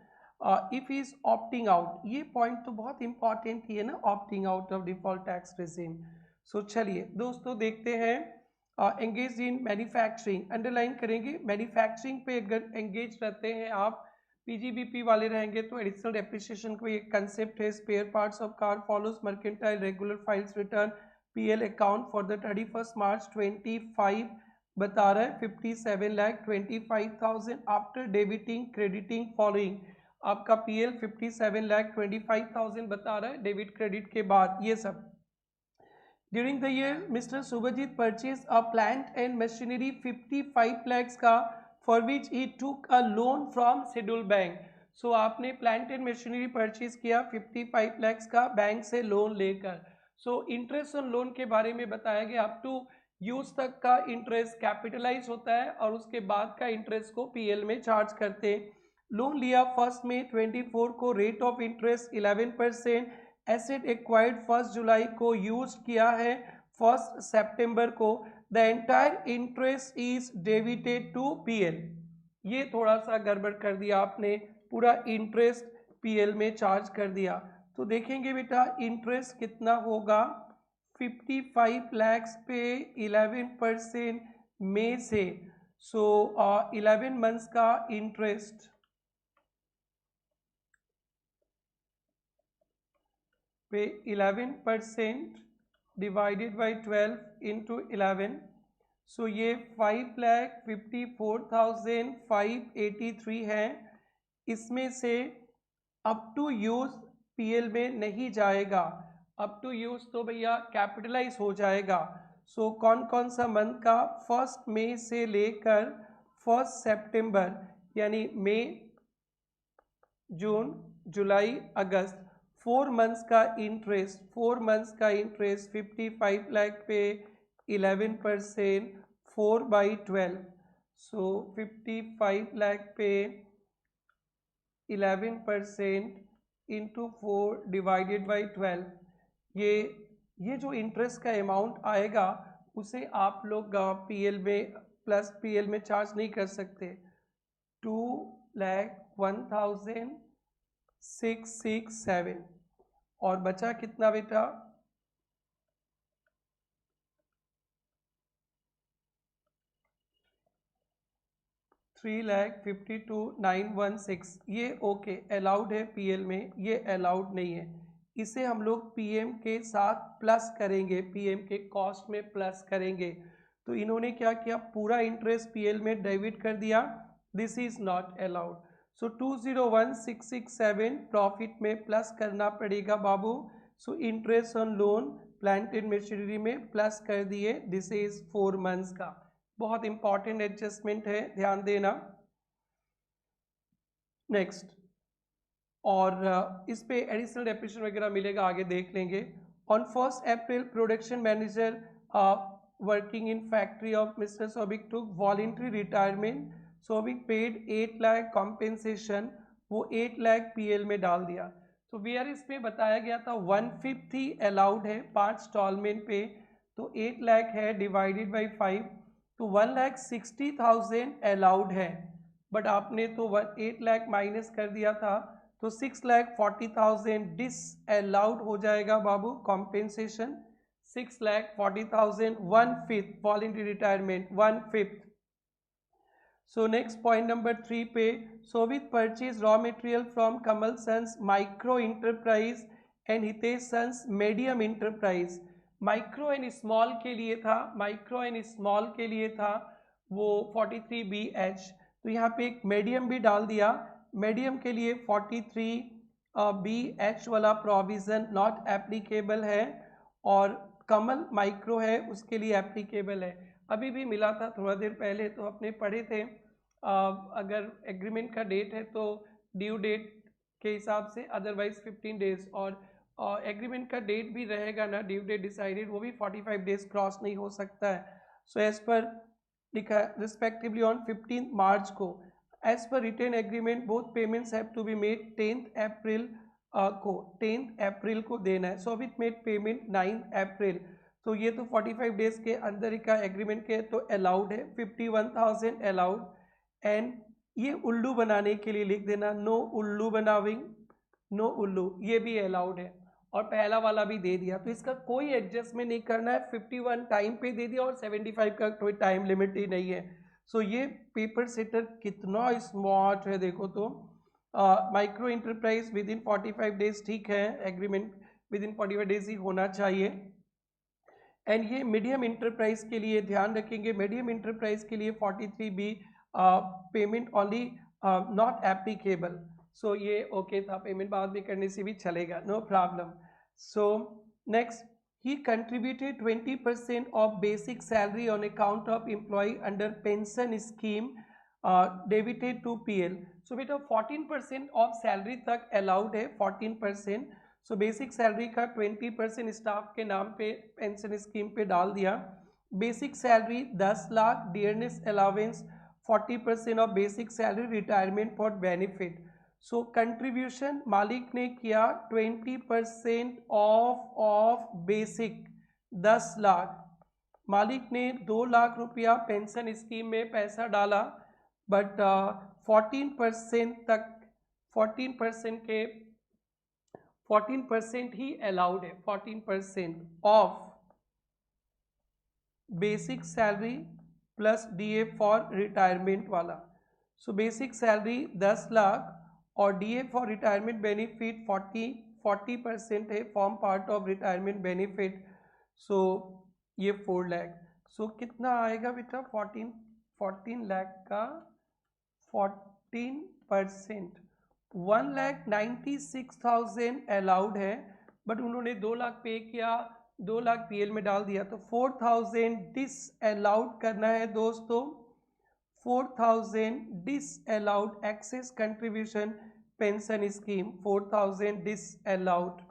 इफ इज ऑप्टिंग आउट, ये पॉइंट तो बहुत इंपॉर्टेंट ही है ना, opting out of default tax regime. So चलिए दोस्तों देखते हैं। एंगेज इन मैन्युफैक्चरिंग, अंडरलाइन करेंगे, मैन्युफैक्चरिंग पे अगर एंगेज रहते हैं आप, PGBP वाले रहेंगे तो एडिशनल डेप्रिसिएशन को एक कंसेप्ट है। Spare parts of car follows mercantile regular files return PL account for the 31 March 25 बता रहा है 57,25,000 आफ्टर डेबिटिंग क्रेडिटिंग फॉलोइंग। आपका PL 57,25,000 बता रहा है डेबिट क्रेडिट के बाद, ये सब। During the year Mr Shubhajit purchase a plant and machinery 55 lakhs का, for which he took a loan from schedule bank. So आपने प्लांट एंड मशीनरी परचेज किया 55 lakhs का बैंक से लोन लेकर। सो इंटरेस्ट ऑन लोन के बारे में बताया गया, अप टू यूज तक का इंटरेस्ट कैपिटलाइज होता है और उसके बाद का इंटरेस्ट को PL में चार्ज करते हैं। लोन लिया 1 मई 24 को, rate of interest 11%, asset acquired 1 जुलाई को, यूज किया है 1 सितंबर को। The entire interest is debited to PL। ये थोड़ा सा गड़बड़ कर दिया आपने, पूरा इंटरेस्ट पीएल में चार्ज कर दिया। तो देखेंगे बेटा इंटरेस्ट कितना होगा, 55 लाख पे 11% में से, सो 11 मंथ्स का इंटरेस्ट पे 11% डिवाइडेड बाई 12 इंटू 11, सो ये 5,54,583 है। इसमें से अप टू यूज पीएल में नहीं जाएगा, अप टू यूज तो भैया कैपिटलाइज हो जाएगा। सो कौन कौन सा मंथ का, 1 मई से लेकर 1 सितंबर, यानी मई जून जुलाई अगस्त, 4 मंथ्स का इंटरेस्ट, 4 मंथ्स का इंटरेस्ट 55 लाख पे 11%, 4/12, सो 55 लाख पे 11% इंटू 4 डिवाइडेड बाई 12, ये जो इंटरेस्ट का अमाउंट आएगा उसे आप लोग पीएल में प्लस पीएल में चार्ज नहीं कर सकते। 2,01,667 और बचा कितना बेटा, 3,52,916, ये ओके अलाउड है पीएल में, ये अलाउड नहीं है। इसे हम लोग पीएम के साथ प्लस करेंगे, पीएम के कॉस्ट में प्लस करेंगे। तो इन्होंने क्या किया, पूरा इंटरेस्ट पीएल में डेबिट कर दिया, this is not allowed. So 201,667 profit में प्लस करना पड़ेगा बाबू। So interest on loan plant and machinery में प्लस कर दिए, दिस इज 4 मंथ्स का। बहुत इंपॉर्टेंट एडजस्टमेंट है, ध्यान देना। नेक्स्ट, और इस पे एडिशनल डेप्रिसिएशन वगैरह मिलेगा, आगे देख लेंगे। On 1 April production manager working in factory of mister Sobhik took voluntary retirement, Sobhik paid 8 lakh compensation, वो 8 लाख पीएल में डाल दिया। तो वीआरएस में बताया गया था 1/5 ही अलाउड है 5 इंस्टॉलमेंट पे, तो 8 लाख है डिवाइडेड बाई 5, तो 1,60,000 अलाउड है, बट आपने तो 8 लाख माइनस कर दिया था, तो 6,40,000 डिस अलाउड हो जाएगा बाबू compensation. 6,40,000 1/5 voluntary retirement 1/5। So next point number 3 पे, Sovit purchase raw material from Kamal sons micro enterprise and Hitesh sons medium enterprise. Micro and small के लिए था, माइक्रो एंड स्मॉल के लिए था वो 43BH, तो यहाँ पे एक मीडियम भी डाल दिया, मीडियम के लिए 43BH वाला प्रोविज़न नॉट एप्लीकेबल है, और कमल माइक्रो है उसके लिए एप्लीकेबल है। अभी भी मिला था थोड़ा देर पहले, तो अपने पढ़े थे अगर एग्रीमेंट का डेट है तो ड्यू डेट के हिसाब से, अदरवाइज 15 डेज, और एग्रीमेंट का डेट भी रहेगा ना, ड्यू डेट डिसाइडेड, वो भी 45 डेज क्रॉस नहीं हो सकता है। सो एज पर लिखा रिस्पेक्टिवली ऑन 15 मार्च को, as per written agreement both payments have to be made 10th अप्रैल को, 10th अप्रैल को देना है। So with made payment 9th April, तो ये तो 45 डेज के अंदर का एग्रीमेंट के तो अलाउड है, 51,000 अलाउड। एंड ये उल्लू बनाने के लिए लिख देना, नो उल्लू बनाविंग, नो उल्लू, ये भी अलाउड है, और पहला वाला भी दे दिया, तो इसका कोई एडजस्टमेंट नहीं करना है, 51 टाइम पे दे दिया, और 75 का कोई टाइम लिमिट ही नहीं है। सो ये पेपर सेटर कितना स्मार्ट है देखो तो। Micro enterprise with in 45 days ठीक है, एग्रीमेंट विद इन 45 डेज ही होना चाहिए। एंड ये मीडियम इंटरप्राइज के लिए ध्यान रखेंगे, मीडियम इंटरप्राइज के लिए 43B payment only not applicable. So ये ओके था, पेमेंट बाद में करने से भी चलेगा, no problem. So next, he contributed 20% of basic salary on account of employee under pension scheme debited to PL। so बेटा 14% ऑफ सैलरी तक अलाउड है, 14%। सो बेसिक सैलरी का 20% स्टाफ के नाम पे पेंशन स्कीम पे डाल दिया। Basic salary 10 lakh, dearness allowance 40% of basic salary, retirement for benefit. So contribution मालिक ने किया 20% ऑफ बेसिक 10 लाख, मालिक ने 2 लाख रुपया पेंशन स्कीम में पैसा डाला, बट 14% तक 14% ही अलाउड है। 14% of basic salary plus DA for retirement वाला। सो बेसिक सैलरी 10 लाख और डीए फॉर रिटायरमेंट बेनिफिट 40% है, form part of retirement benefit. So ये 4 लाख। सो कितना आएगा बेटा? 14 लाख का 14% 1,96,000 अलाउड है, बट उन्होंने 2 लाख पे किया, 2 लाख पीएल में डाल दिया, तो 4,000 डिस अलाउड करना है दोस्तों। 4,000 disallowed excess contribution pension scheme, 4,000 disallowed.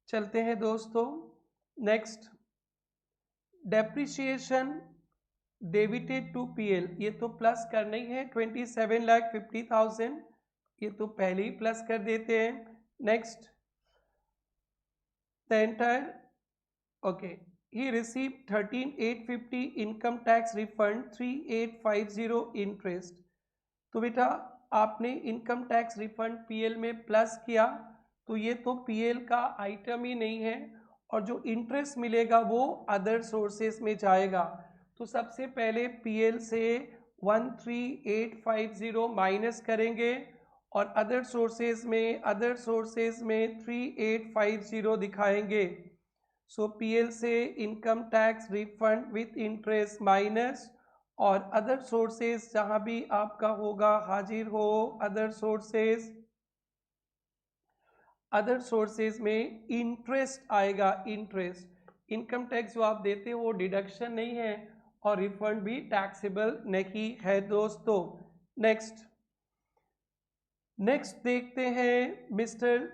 चलते हैं दोस्तों next, depreciation debited to PL, ये तो प्लस करना ही है। 27,50,000 ये तो पहले ही प्लस कर देते हैं। Next, the entire okay, he received 13,850 income tax refund, 3,850 interest। तो बेटा आपने इनकम टैक्स रिफंड पीएल में प्लस किया, तो ये तो पीएल का आइटम ही नहीं है, और जो इंटरेस्ट मिलेगा वो अदर सोर्सेस में जाएगा। तो सबसे पहले पीएल से 13,850 माइनस करेंगे और अदर सोर्सेज में 3,850 दिखाएंगे। सो पीएल से income tax refund with interest minus, और अदर सोर्सेज जहां भी आपका होगा हाजिर हो, अदर सोर्सेज में इंटरेस्ट आएगा। इंटरेस्ट इनकम टैक्स जो आप देते हो वो डिडक्शन नहीं है, और रिफंड भी टैक्सेबल नहीं है दोस्तों। नेक्स्ट देखते हैं, Mr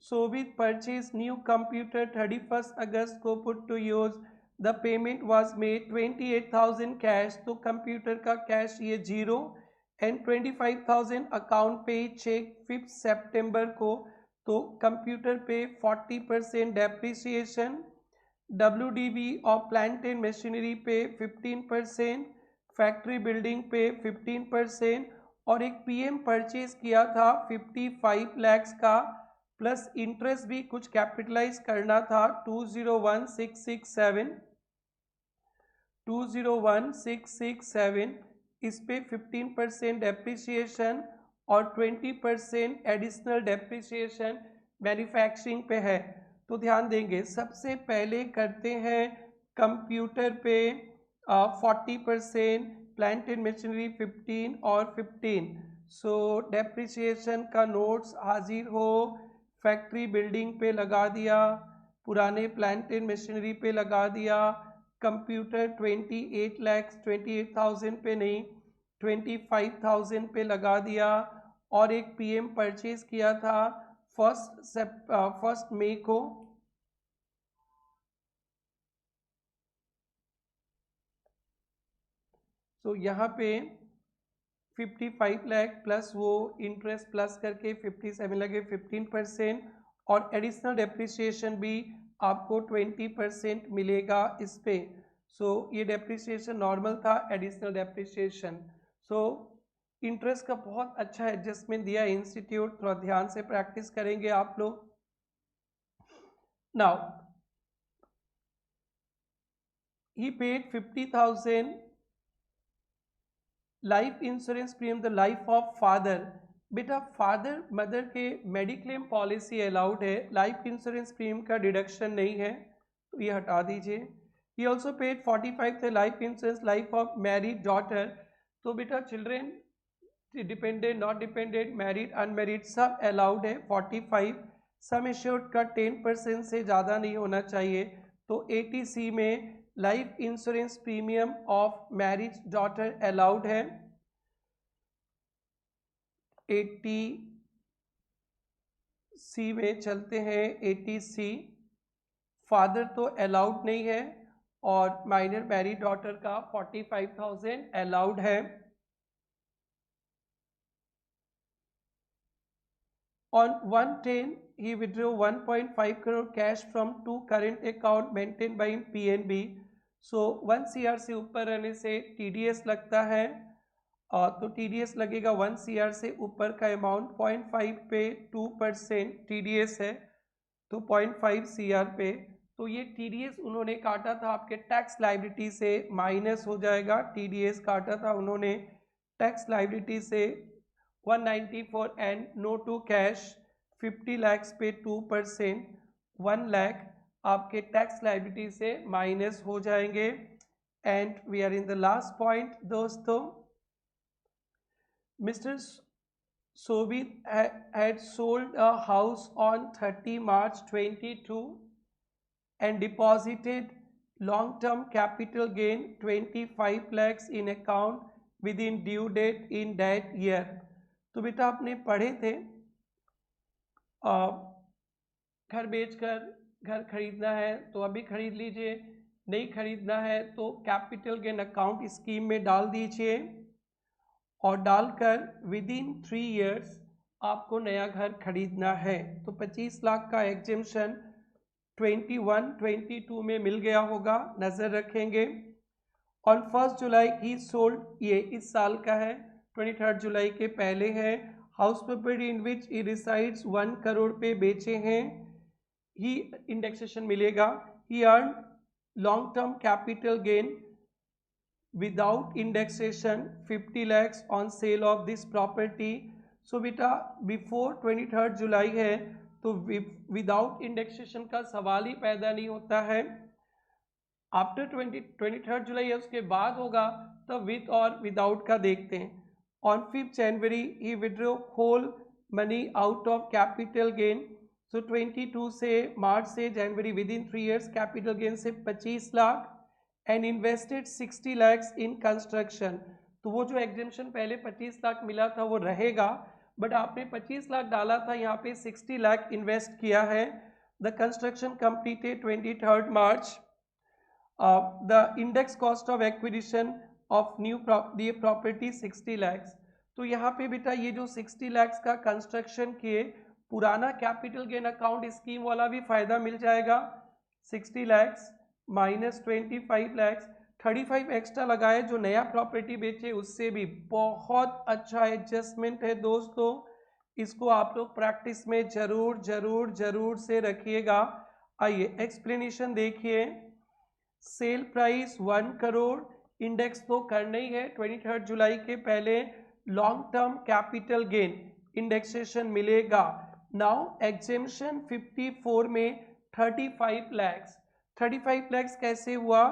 Sobit purchase new computer 31 August को, put to use, the payment was made 28,000 cash, तो कंप्यूटर का कैश ये 0, एंड 25,000 अकाउंट पे चेक 5 सितंबर को, तो कंप्यूटर पे 40% डेप्रिसिएशन, WDB और प्लांट एंड मशीनरी पे 15%, फैक्ट्री बिल्डिंग पे 15%, और एक पीएम परचेज किया था 55 लाख का, प्लस इंटरेस्ट भी कुछ कैपिटलाइज करना था 201,667, इस पे 15% डेप्रिसिएशन और 20% एडिशनल डेप्रिसिएशन मैन्युफैक्चरिंग पे है। तो ध्यान देंगे, सबसे पहले करते हैं कंप्यूटर पे 40%, प्लांट एंड मशीनरी 15 और 15। सो डेप्रिसिएशन का नोट्स हाजिर हो, फैक्ट्री बिल्डिंग पे लगा दिया, पुराने प्लांट एंड मशीनरी पे लगा दिया, कंप्यूटर 28,000 पे नहीं 25,000 पे लगा दिया, और एक पीएम परचेज किया था 1 मई को, तो यहाँ पे 55 लाख प्लस वो इंटरेस्ट प्लस करके 57 लगे, 15%, और एडिशनल डेप्रिसिएशन भी आपको 20% मिलेगा इस पे। सो ये डेप्रिसिएशन नॉर्मल था, एडिशनल डेप्रिसिएशन। सो इंटरेस्ट का बहुत अच्छा एडजस्टमेंट दिया इंस्टीट्यूट, थोड़ा ध्यान से प्रैक्टिस करेंगे आप लोग। Now he paid 50,000 life insurance premium the life of father. बेटा फादर मदर के मेडिक्लेम पॉलिसी अलाउड है, लाइफ इंश्योरेंस प्रीमियम का डिडक्शन नहीं है, तो ये हटा दीजिए। He also paid 45 the life insurance life of married daughter. तो बेटा children dependent, not dependent, married, unmarried सब अलाउड है। 45 सम एश्योर्ड का 10% से ज़्यादा नहीं होना चाहिए। तो 80C में life insurance premium of marriage daughter allowed है। 80C में चलते हैं। 80C फादर तो अलाउड नहीं है, और माइनर मैरिड डॉटर का 45,000 अलाउड है। On 110, he withdrew 1.5 crore cash from 2 current account maintained by PNB. So 1 CR से ऊपर रहने से TDS लगता है, तो TDS लगेगा 1 CR से ऊपर का अमाउंट 0.5 पे 2% TDS है, तो 0.5 CR पे। तो ये TDS उन्होंने काटा था आपके टैक्स लाइबिलिटी से, माइनस हो जाएगा। TDS काटा था उन्होंने टैक्स लाइबिलिटी से 194 and no to cash 50 lakhs पे 2%, 1 lakh आपके टैक्स लाइबिलिटी से माइनस हो जाएंगे। And we are in the last point दोस्तों, Mr. Sobit had sold a house on 30 March 22 and deposited long-term capital gain 25 lakhs in account within due date in that year। तो बेटा आपने पढ़े थे घर बेचकर घर खरीदना है तो अभी खरीद लीजिए, नहीं खरीदना है तो कैपिटल गेन अकाउंट स्कीम में डाल दीजिए और डालकर विद इन 3 years आपको नया घर खरीदना है। तो 25 लाख का एग्जेम्पशन 21-22 में मिल गया होगा, नज़र रखेंगे। ऑन 1 जुलाई ही सोल्ड, ये इस साल का है, 23 जुलाई के पहले है। House property in which he resides 1 crore पे बेचे हैं, ही इंडेक्सेशन मिलेगा। He earn long term capital gain without indexation 50 lakhs on sale of this property। so बेटा बिफोर 23 जुलाई है तो विदाउट इंडेक्सेशन का सवाल ही पैदा नहीं होता है। आफ्टर 23 जुलाई है उसके बाद होगा, तो विद और विदाउट का देखते हैं। On 5 January he withdraw whole money out of capital gain. So 22 से मार्च से जनवरी within 3 years capital gain से 25 lakh and invested 60 lakhs in construction. तो वो जो एग्जेम्पशन पहले 25 लाख मिला था वो रहेगा, बट आपने 25 लाख डाला था, यहाँ पे 60 लाख इन्वेस्ट किया है। The construction completed 23 March. The index cost of acquisition of new property 60 lakhs। तो यहाँ पे बेटा ये जो 60 lakhs का कंस्ट्रक्शन किए, पुराना कैपिटल गेन अकाउंट स्कीम वाला भी फायदा मिल जाएगा। 60 lakhs माइनस 25 lakhs, 35 एक्स्ट्रा लगाए जो नया प्रॉपर्टी बेचे, उससे भी बहुत अच्छा एडजस्टमेंट है दोस्तों। इसको आप लोग प्रैक्टिस में जरूर जरूर जरूर से रखिएगा। आइए एक्सप्लेनेशन देखिए। सेल प्राइस 1 करोड़, इंडेक्स तो करना ही है 23 जुलाई के पहले। Long term capital gain indexation मिलेगा। नाउ एग्जेम्पशन 54 में 35 lakhs। 35 lakhs कैसे हुआ,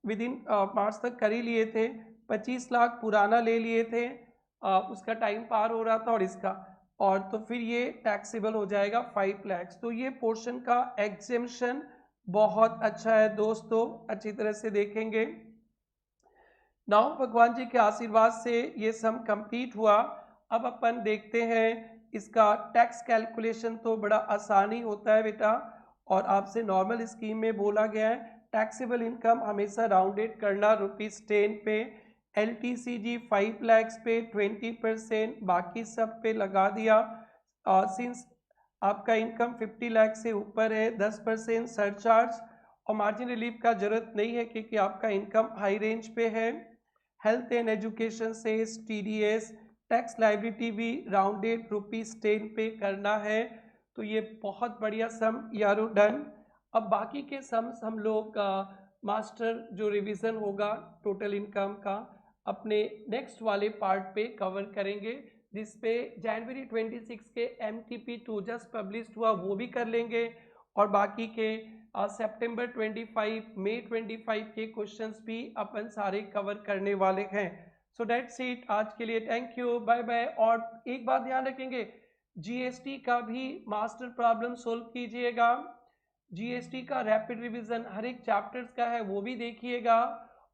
विद इन मार्च तक कर ही लिए थे, 25 लाख पुराना ले लिए थे, उसका टाइम पार हो रहा था और इसका, और तो फिर ये टैक्सेबल हो जाएगा 5 lakhs। तो ये पोर्शन का एग्जेम्पशन बहुत अच्छा है दोस्तों, अच्छी तरह से देखेंगे। नाउ भगवान जी के आशीर्वाद से ये सम कंप्लीट हुआ। अब अपन देखते हैं इसका टैक्स कैलकुलेशन। तो बड़ा आसानी होता है बेटा, और आपसे नॉर्मल स्कीम में बोला गया है टैक्सेबल इनकम हमेशा राउंडेड करना ₹10 पे। LTCG 5 lakhs पे 20%, बाकी सब पे लगा दिया। सिंस आपका इनकम 50 लाख से ऊपर है 10% सरचार्ज, और मार्जिन रिलीफ का जरूरत नहीं है क्योंकि आपका इनकम हाई रेंज पे है। हेल्थ एंड एजुकेशन से TDS, टैक्स लाइबिलिटी भी राउंडेड ₹10 पे करना है। तो ये बहुत बढ़िया सम यारो डन। अब बाकी के सम्स हम लोग मास्टर जो रिवीजन होगा टोटल इनकम का अपने नेक्स्ट वाले पार्ट पे कवर करेंगे, जिसपे जनवरी 26 के MTP2 जस्ट पब्लिश्ड हुआ वो भी कर लेंगे, और बाकी के सितंबर 25 मई 25 के क्वेश्चंस भी अपन सारे कवर करने वाले हैं। सो दैट्स इट आज के लिए, थैंक यू, बाय बाय। और एक बात ध्यान रखेंगे, GST का भी मास्टर प्रॉब्लम सोल्व कीजिएगा। GST का रैपिड रिवीजन हर एक चैप्टर्स का है वो भी देखिएगा,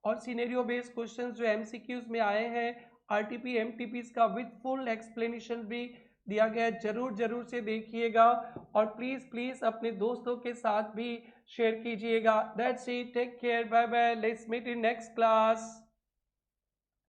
और सिनेरियो बेस्ड क्वेश्चंस जो MCQs में आए हैं RTP MTPs का विद फुल एक्सप्लेनेशन भी दिया गया है, जरूर जरूर से देखिएगा, और प्लीज प्लीज अपने दोस्तों के साथ भी शेयर कीजिएगा। That's it, take care, bye bye, let's meet in next class.